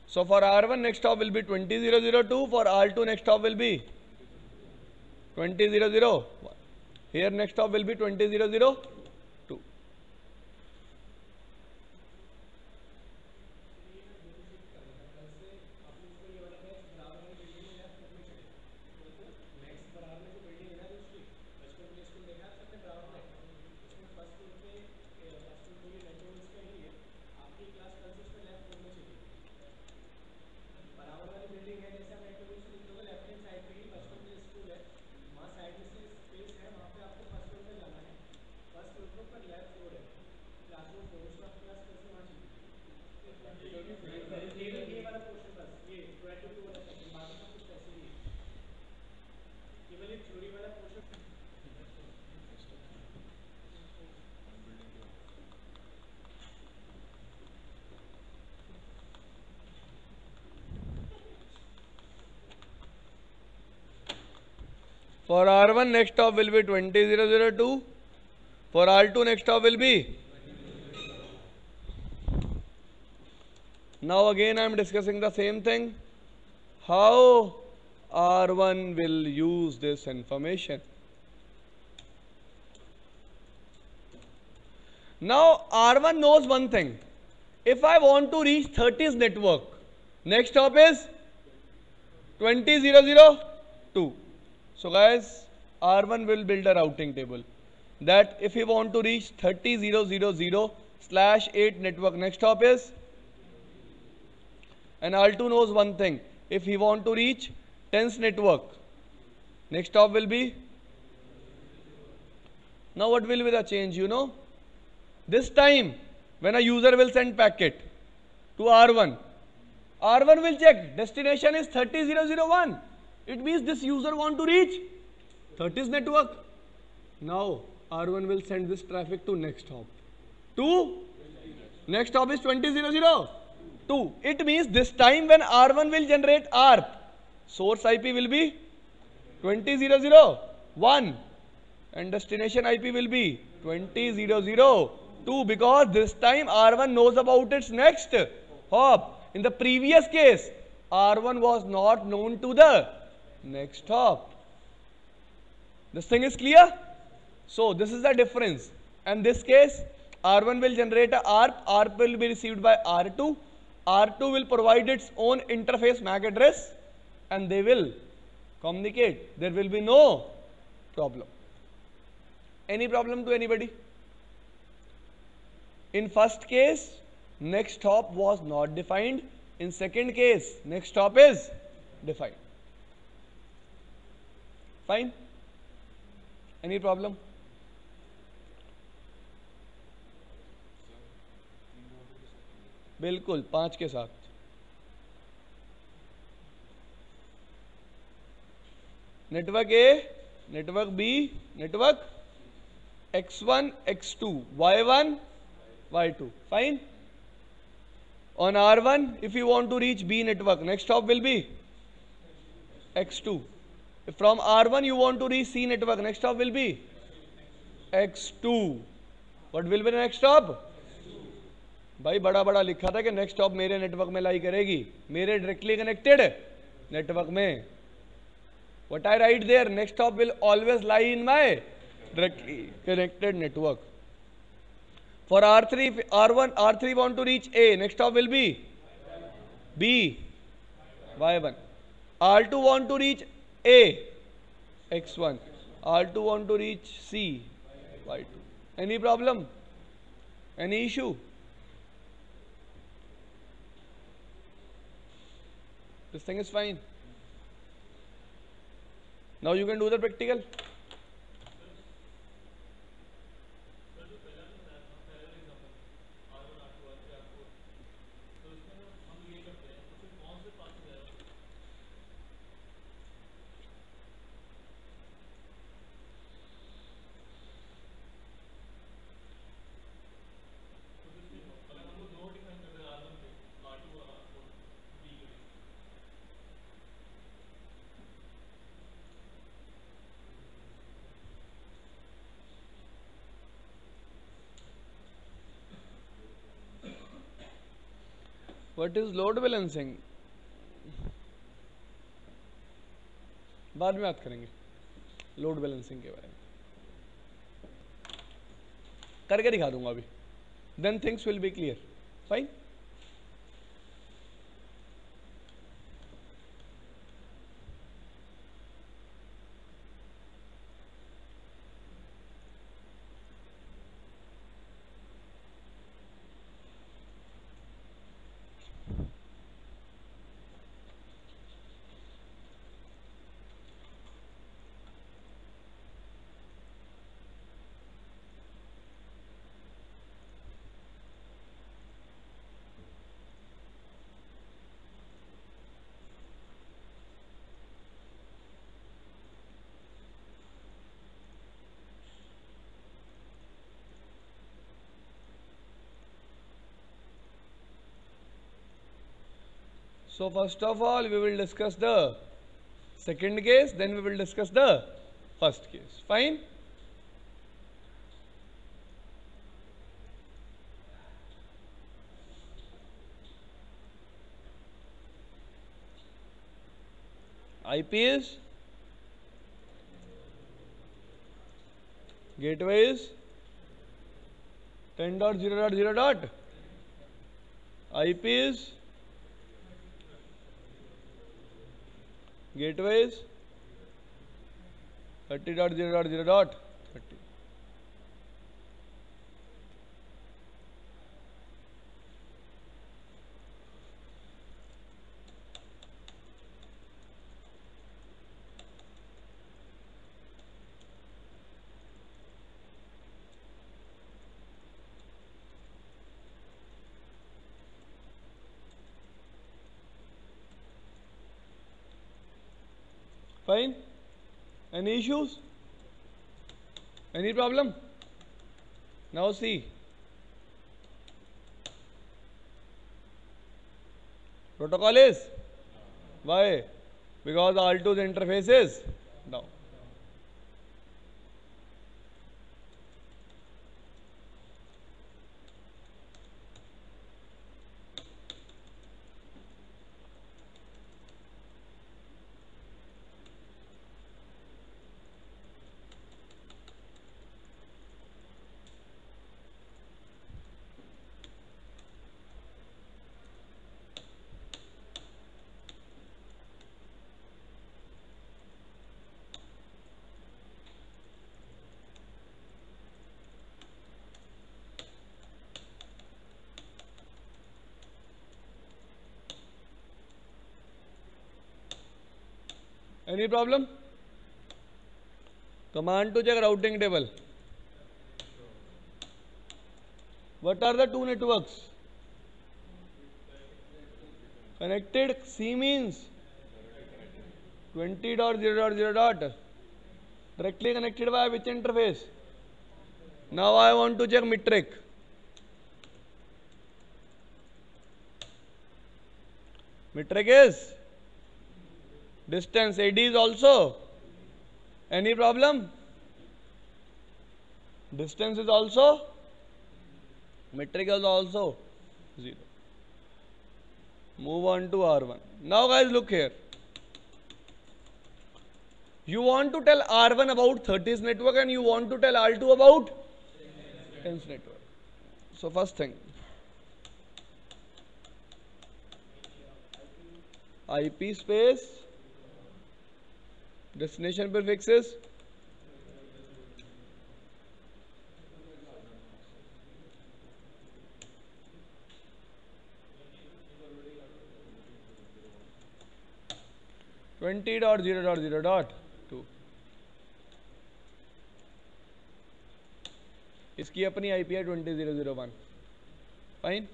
So for R1 next hop will be 20002, for R2 next hop will be 20001. Here next hop will be 20002. For R1 next hop will be 20002, For R2 next hop will be. Now again I am discussing the same thing. How R1 will use this information. Now R1 knows one thing. If I want to reach 30's network, next hop is 20,002. So guys, R1 will build a routing table that if you want to reach 30,000/8 network, next hop is, and R2 knows one thing. If he want to reach 10's network, next hop will be. Now what will be the change, you know? This time when a user will send packet to R1, R1 will check destination is 30,001. It means this user want to reach 30's network. Now R1 will send this traffic to next hop. Next hop is 20,002. It means this time when R1 will generate ARP, source IP will be 20,001 and destination IP will be 20,002, because this time R1 knows about its next hop. In the previous case, R1 was not known to the next hop. This thing is clear? So this is the difference. And this case, R1 will generate a ARP. ARP will be received by R2. R2 will provide its own interface MAC address and they will communicate. There will be no problem. Any problem to anybody? In first case, next hop was not defined. In second case, next hop is defined. Fine? Any problem? बिल्कुल 5 के साथ. Network A, network B, network x1, x2, y1, y2. Fine? On R1, if you want to reach B network, next hop will be x2. If from R1 you want to reach C network, next hop will be x2. What will be the next hop? भाई बड़ा बड़ा लिखा था कि next hop मेरे network में lie करेगी, मेरे डायरेक्टली कनेक्टेड नेटवर्क में. What I write there, next hop will always lie in my directly connected network. For R3, R3 want to reach A, next hop will be B, Y1. R2 want to reach A, X1. R2 want to reach C, Y2. Any problem? Any issue? This thing is fine. Now you can do the practical. What is load balancing? बाद में बात करेंगे load balancing के बारे में, करके दिखा दूंगा अभी. Then things will be clear. Fine? So first of all, we will discuss the second case, then we will discuss the first case. Fine? IP is, gateway is 10.0.0. IP is, gateway is 30.0.0. 30. Fine. Any issues? Any problem? Now see. Protocol is? Why? Because R2's interface is now. Any problem? Command to check routing table. What are the two networks? Connected. C means 20.0.0. Directly connected by which interface? Now I want to check metric. Metric is distance. AD is also. Any problem? Distance is also. Metric is also 0. Move on to R1. Now guys look here. You want to tell R1 about 30's network and you want to tell R2 about 10's network. So first thing, IP space, destination prefixes, (20.0.0.2). इसकी अपनी IP है 20.0.0.1. Fine.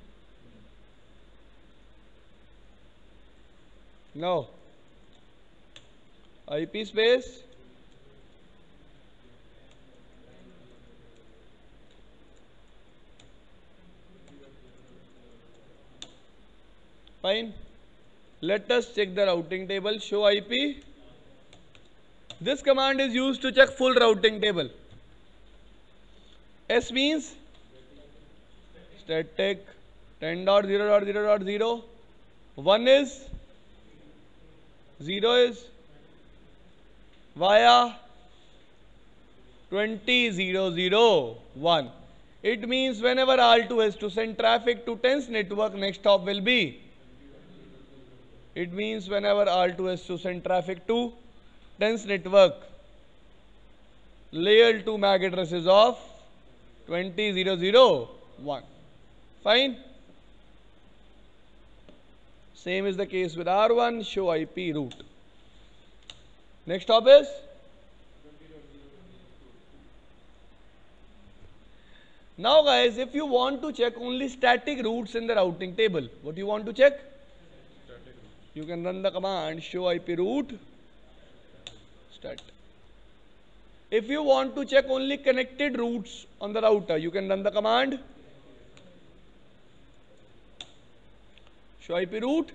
Now IP space, fine. Let us check the routing table. Show IP. This command is used to check full routing table. S means static 10.0.0.0. 1 is, 0 is via 20.0.0.1. It means whenever R2 has to send traffic to 10's network, next stop will be. It means whenever R2 has to send traffic to 10's network, layer 2 MAC addresses of 20.0.0.1. Fine. Same is the case with R1. Show IP route. Next stop is now guys, if you want to check only static routes in the routing table, what you want to check? You can run the command show IP route stat. If you want to check only connected routes on the router, you can run the command show IP route.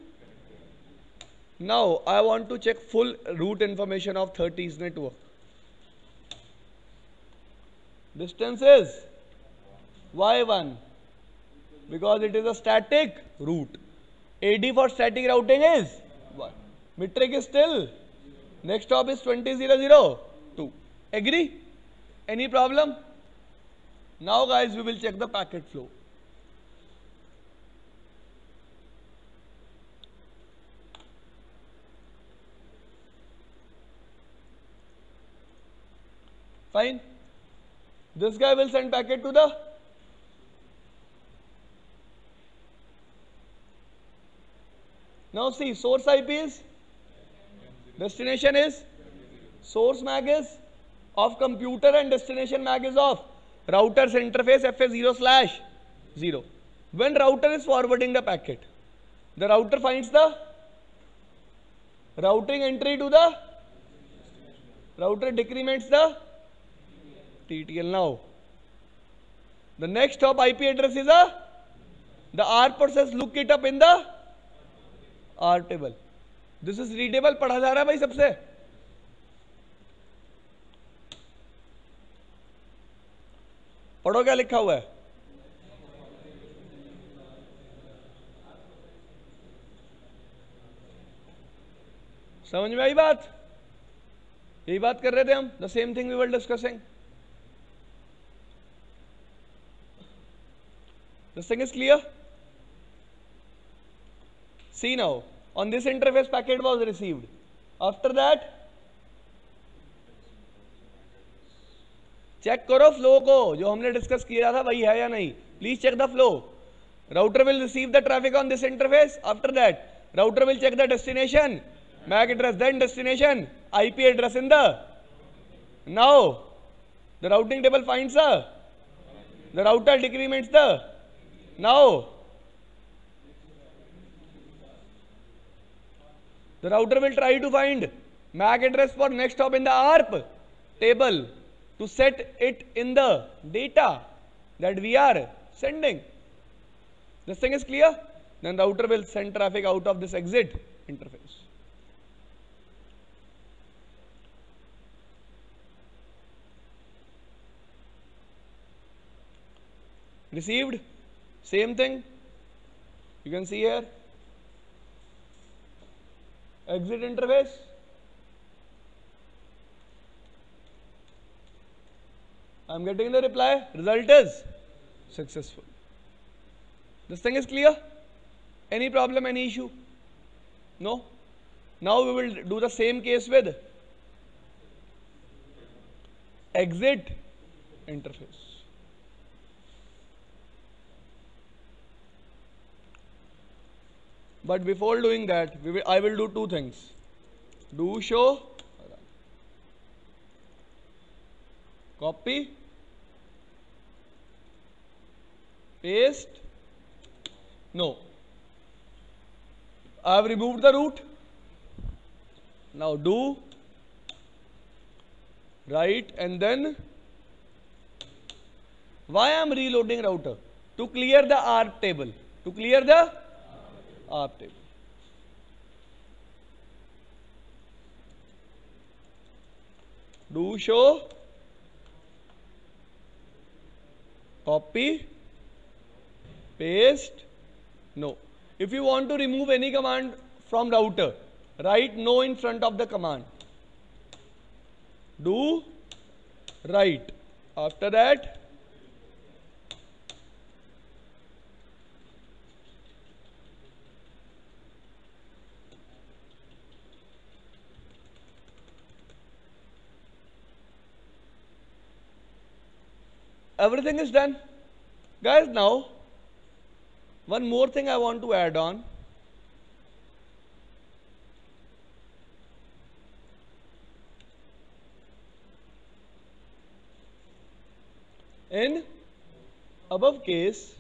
Now I want to check full route information of 30's network. Distance is Y1 because it is a static route. AD for static routing is 1. Metric is still Next hop is 20.0.0.2. Agree? Any problem? Now guys, we will check the packet flow. Fine. This guy will send packet to the now see source IP is destination is source MAC is of computer and destination MAC is of router's interface FA0/0. When router is forwarding the packet, the router finds the routing entry to the router decrements the TTL. Now the next hop IP address is the R process look it up in the R table. This is readable. पढ़ा जा रहा है भाई सबसे? पढ़ो क्या लिखा हुआ है? समझ में आई बात? यही बात कर रहे थे हम. The same thing we were discussing. This thing is clear? See now, on this interface packet was received. After that, check करो flow को, जो हमने discuss किया था वही है या नहीं. Please check the flow. Router will receive the traffic on this interface. After that, router will check the destination MAC address, then destination IP address in the. Now, the routing table finds the router decrements the. Now, the router will try to find MAC address for next hop in the ARP table to set it in the data that we are sending. This thing is clear? Then the router will send traffic out of this exit interface. Received? Same thing. You can see here. Exit interface. I am getting the reply. Result is successful. This thing is clear? Any problem, any issue? No? Now we will do the same case with exit interface. But before doing that, I will do two things. Do show, copy, paste. No. I have removed the root. Now do, write, and then why I am reloading router? To clear the ARP table. To clear the ARP table. Do show, copy, paste. No. If you want to remove any command from router, write no in front of the command. Do, write. After that, everything is done. Guys, now one more thing I want to add on. In above case,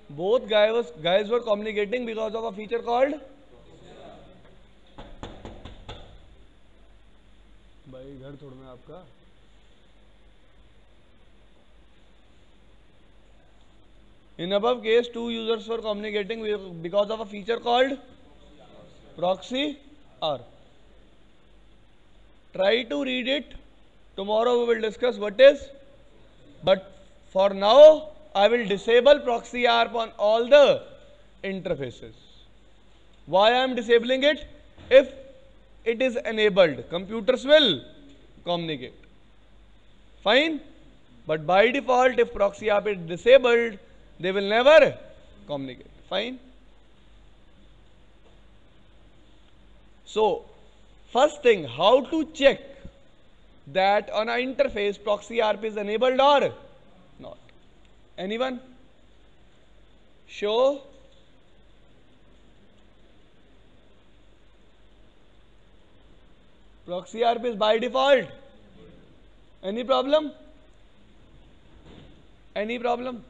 both guys were communicating because of a feature called भाई घर छोड़ना आपका. In above case, two users were communicating because of a feature called proxy R. Try to read it. Tomorrow we will discuss what is. But for now, I will disable proxy ARP on all the interfaces. Why I am disabling it? If it is enabled, computers will communicate. Fine? But by default, if proxy ARP is disabled, they will never communicate. Fine? So, first thing, how to check that on an interface proxy ARP is enabled or not? Anyone? Show. Proxy ARP is by default. Any problem? Any problem?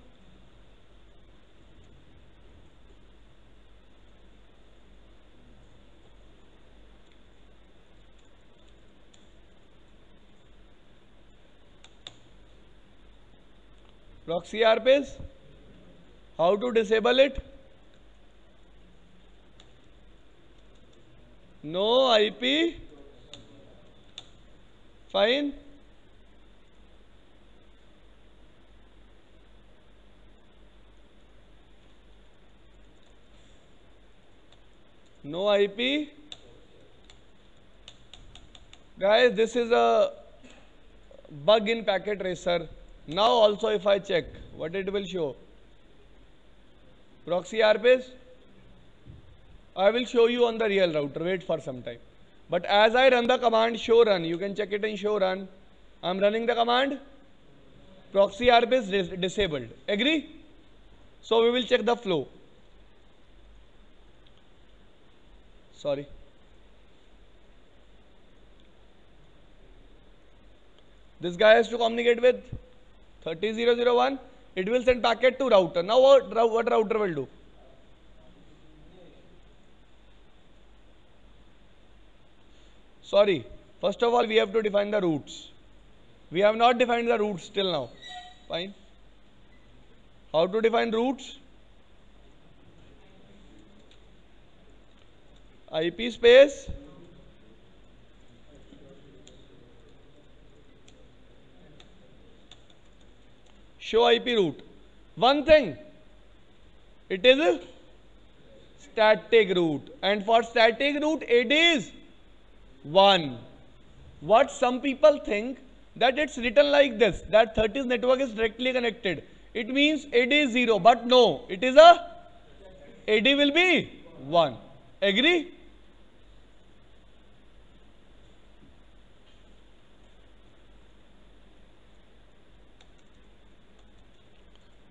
Proxy ARP is? How to disable it? No IP. Fine. No IP. Guys, this is a bug in Packet Tracer. Now also if I check, what it will show? Proxy ARP is? I will show you on the real router. Wait for some time. But as I run the command show run, you can check it in show run. I am running the command. Proxy ARP is disabled. Agree? So we will check the flow. Sorry. This guy has to communicate with 30001. It will send packet to router. Now what router will do? Sorry. First of all, we have to define the routes. We have not defined the routes till now. Fine. How to define routes? IP space. Show IP route. One thing, it is a static route, and for static route AD is 1. What some people think that it's written like this, that 30's network is directly connected. It means AD is 0, but no, it is a AD will be 1. Agree?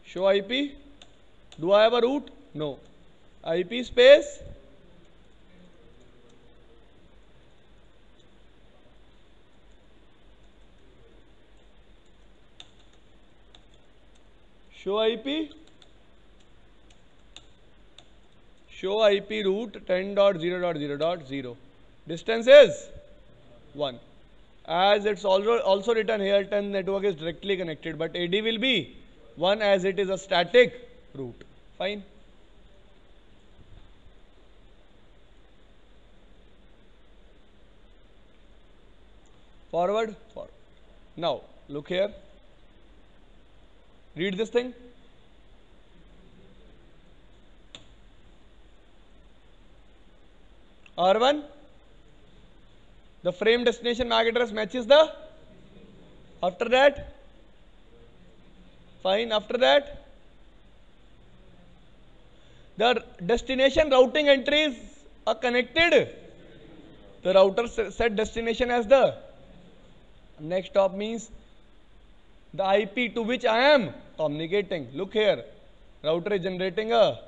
Show IP. Do I have a route? No. IP space. Show IP. Show IP route 10.0.0.0. Distance is 1. As it's also written here, 10 network is directly connected, but AD will be 1 as it is a static route. Fine. Forward. Now, look here. Read this thing. R1. The frame destination MAC address matches the. After that. Fine. After that, the destination routing entries are connected. The router set destination as the next hop, means the IP to which I am communicating. Look here, router is generating a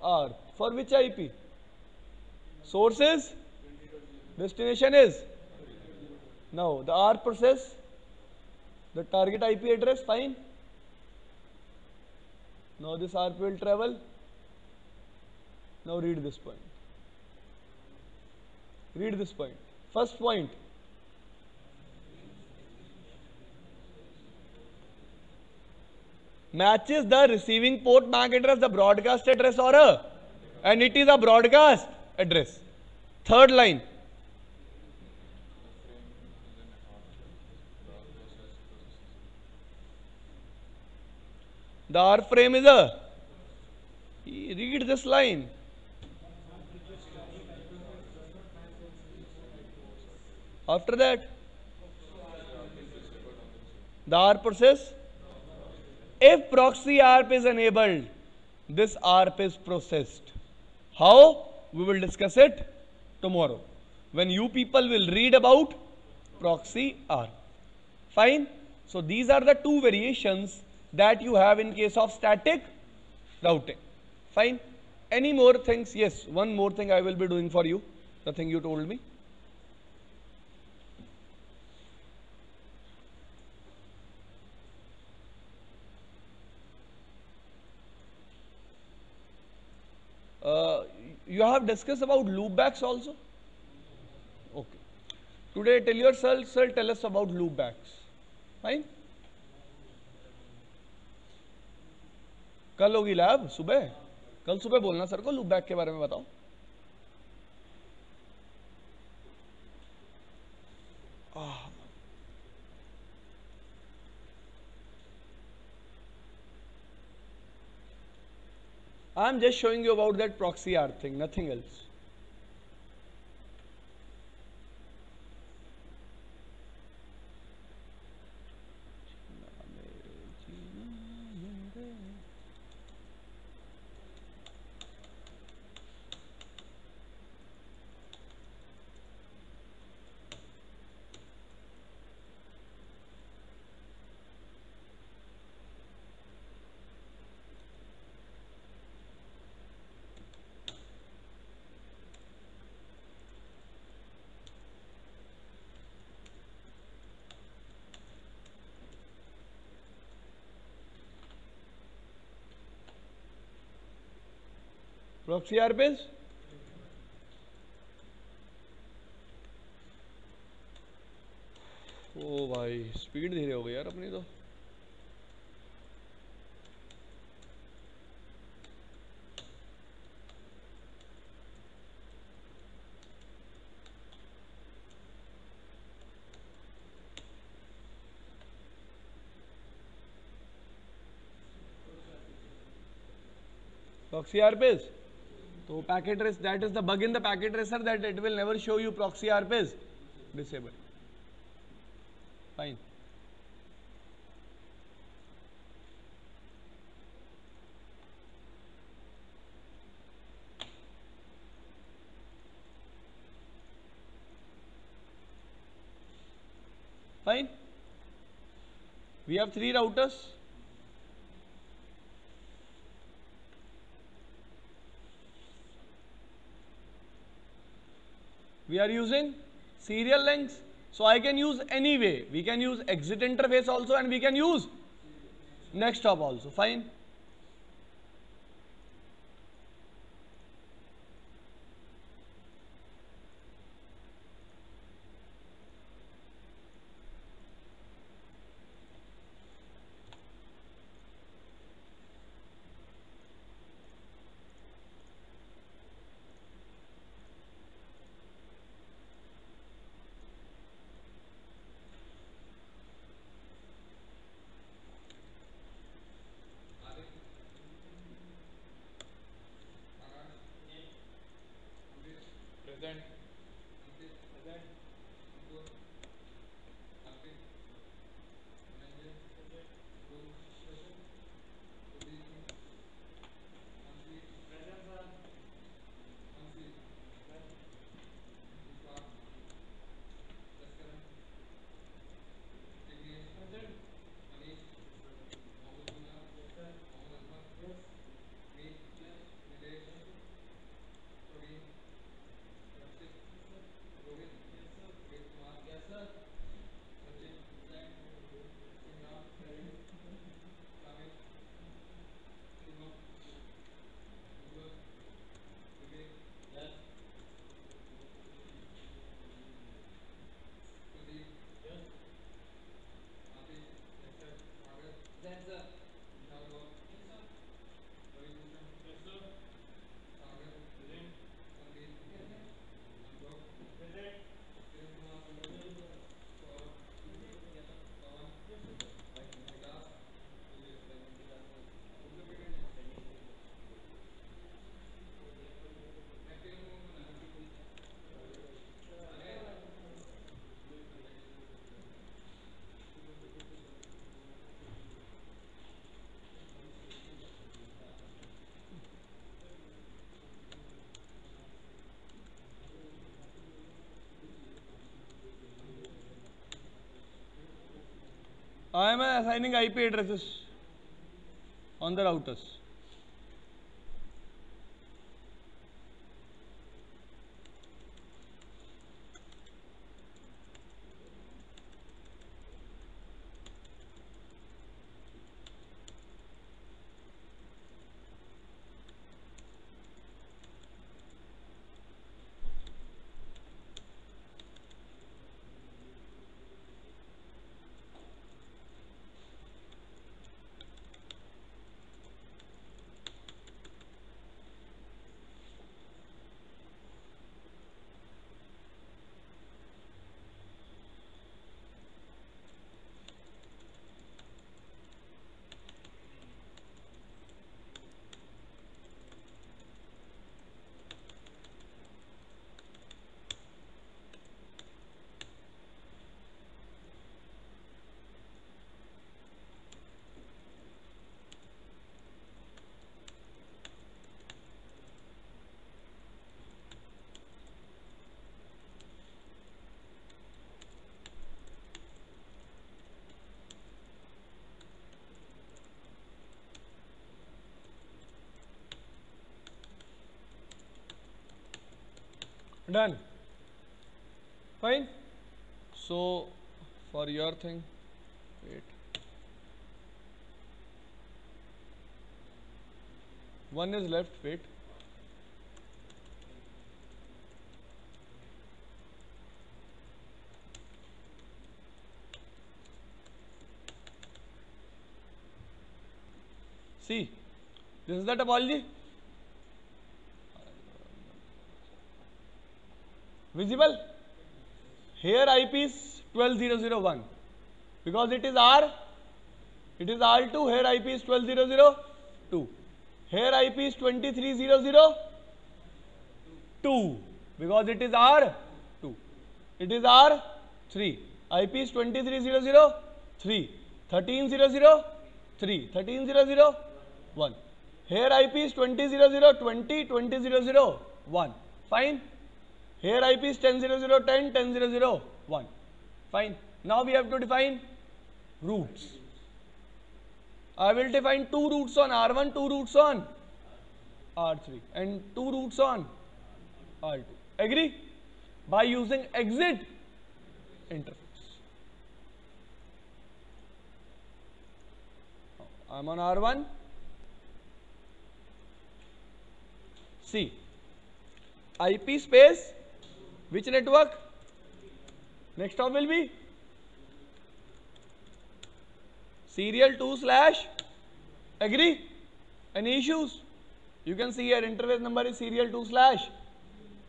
R. For which IP? Source is, destination is. Now the R process the target IP address. Fine. Now this RP will travel. Now read this point. Read this point. First point. Matches the receiving port MAC address, the broadcast address or a, and it is a broadcast address. Third line. The R frame is a, read this line. After that, the R process. If proxy ARP is enabled, this ARP is processed. How? We will discuss it tomorrow, when you people will read about proxy ARP. Fine. So these are the two variations that you have in case of static routing. Fine. Any more things? Yes, one more thing I will be doing for you, the thing you told me. You have discussed about loopbacks also? Okay. Today tell your sir, tell us about loopbacks. Fine. कल होगी lab सुबह, कल सुबह बोलना sir को loopback के बारे में बताओ. I am just showing you about that proxy R thing, nothing else. Proxy आर पेज ओ भाई स्पीड धीरे हो गई यार अपनी तो. proxy RPs. So packet trace, that is the bug in the packet tracer, that it will never show you proxy RPs. Disable. Fine. Fine. We have 3 routers. We are using serial links, so I can use any way. We can use exit interface also, and we can use next hop also. Fine. I am assigning IP addresses on the routers. Done. Fine. So for your thing, wait. One is left, wait. See, this is the topology. Visible? Here IP is 12001 because it is R. It is R2. Here IP is 12002. Here IP is 23002 because it is R2. It is R3. IP is 23003. 13003. 13001. Here IP is 20020. 20001. Fine. Here IP is 10010. 10001. Fine. Now we have to define routes. I will define 2 routes on R1, 2 routes on R3 and 2 routes on R2. Agree? By using exit interface. I am on R1. See, IP space, which network? Next stop will be serial 2/. Agree? Any issues? You can see here interface number is serial 2/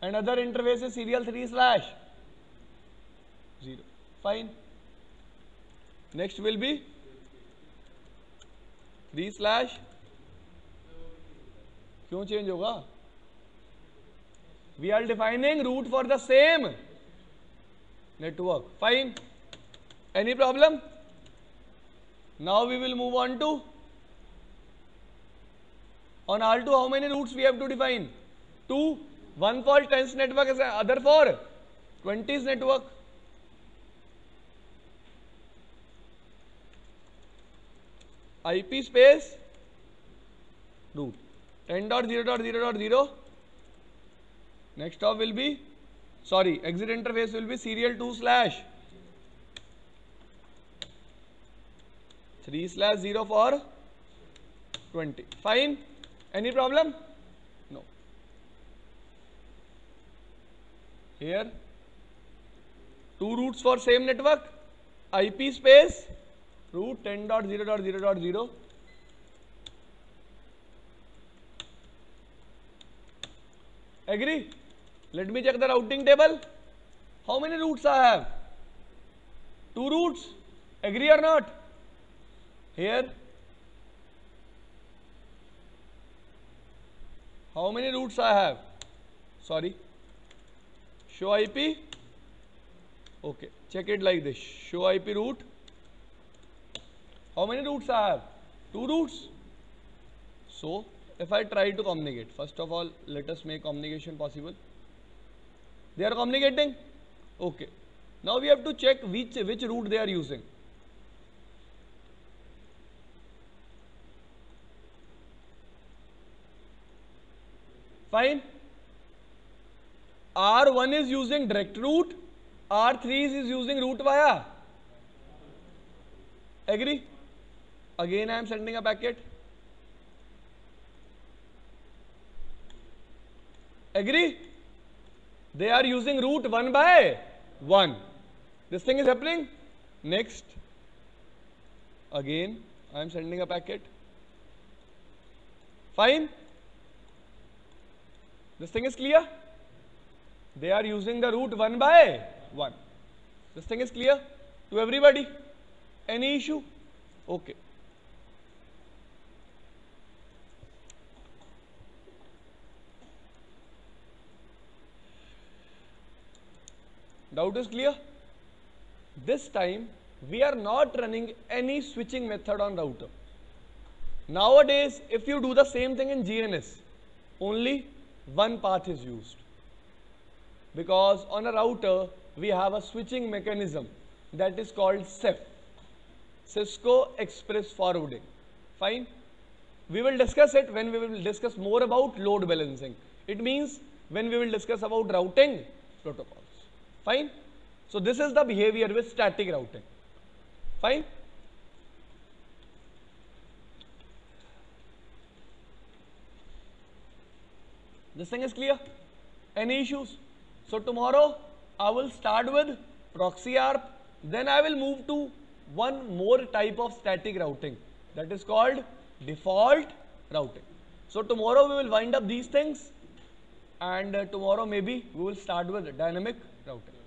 and other interface is serial 3/0. Fine. Next will be 3/. क्यों change होगा? We are defining route for the same network. Fine. Any problem? Now we will move on to, on R2 how many routes we have to define? 2. One for 10s network, other for 20s network. IP space route 10.0.0.0. Next stop will be, sorry, exit interface will be serial 2/. 3/0 for 20. Fine. Any problem? No. Here 2 routes for same network. IP space route 10.0.0.0. Agree? Let me check the routing table. How many routes I have? 2 routes. Agree or not? Here, how many routes I have? Sorry. Show IP. Okay. Check it like this. Show IP route. How many routes I have? 2 routes. So, if I try to communicate, first of all, let us make communication possible. They are communicating. Okay. Now we have to check which route they are using. Fine. R1 is using direct route, R3 is using route via. Agree? Again I am sending a packet. Agree? They are using route 1 by 1. This thing is happening. Next. Again I am sending a packet. Fine. This thing is clear. They are using the route 1 by 1. This thing is clear to everybody. Any issue? Okay. Doubt is clear? This time we are not running any switching method on router. Nowadays, if you do the same thing in GNS, only one path is used. Because on a router, we have a switching mechanism that is called CEF, Cisco Express Forwarding. Fine. We will discuss it when we will discuss more about load balancing. It means when we will discuss about routing protocols. Fine. So this is the behavior with static routing. Fine. This thing is clear? Any issues? So tomorrow I will start with proxy ARP, then I will move to one more type of static routing, that is called default routing. So tomorrow we will wind up these things, and tomorrow maybe we will start with dynamic routing.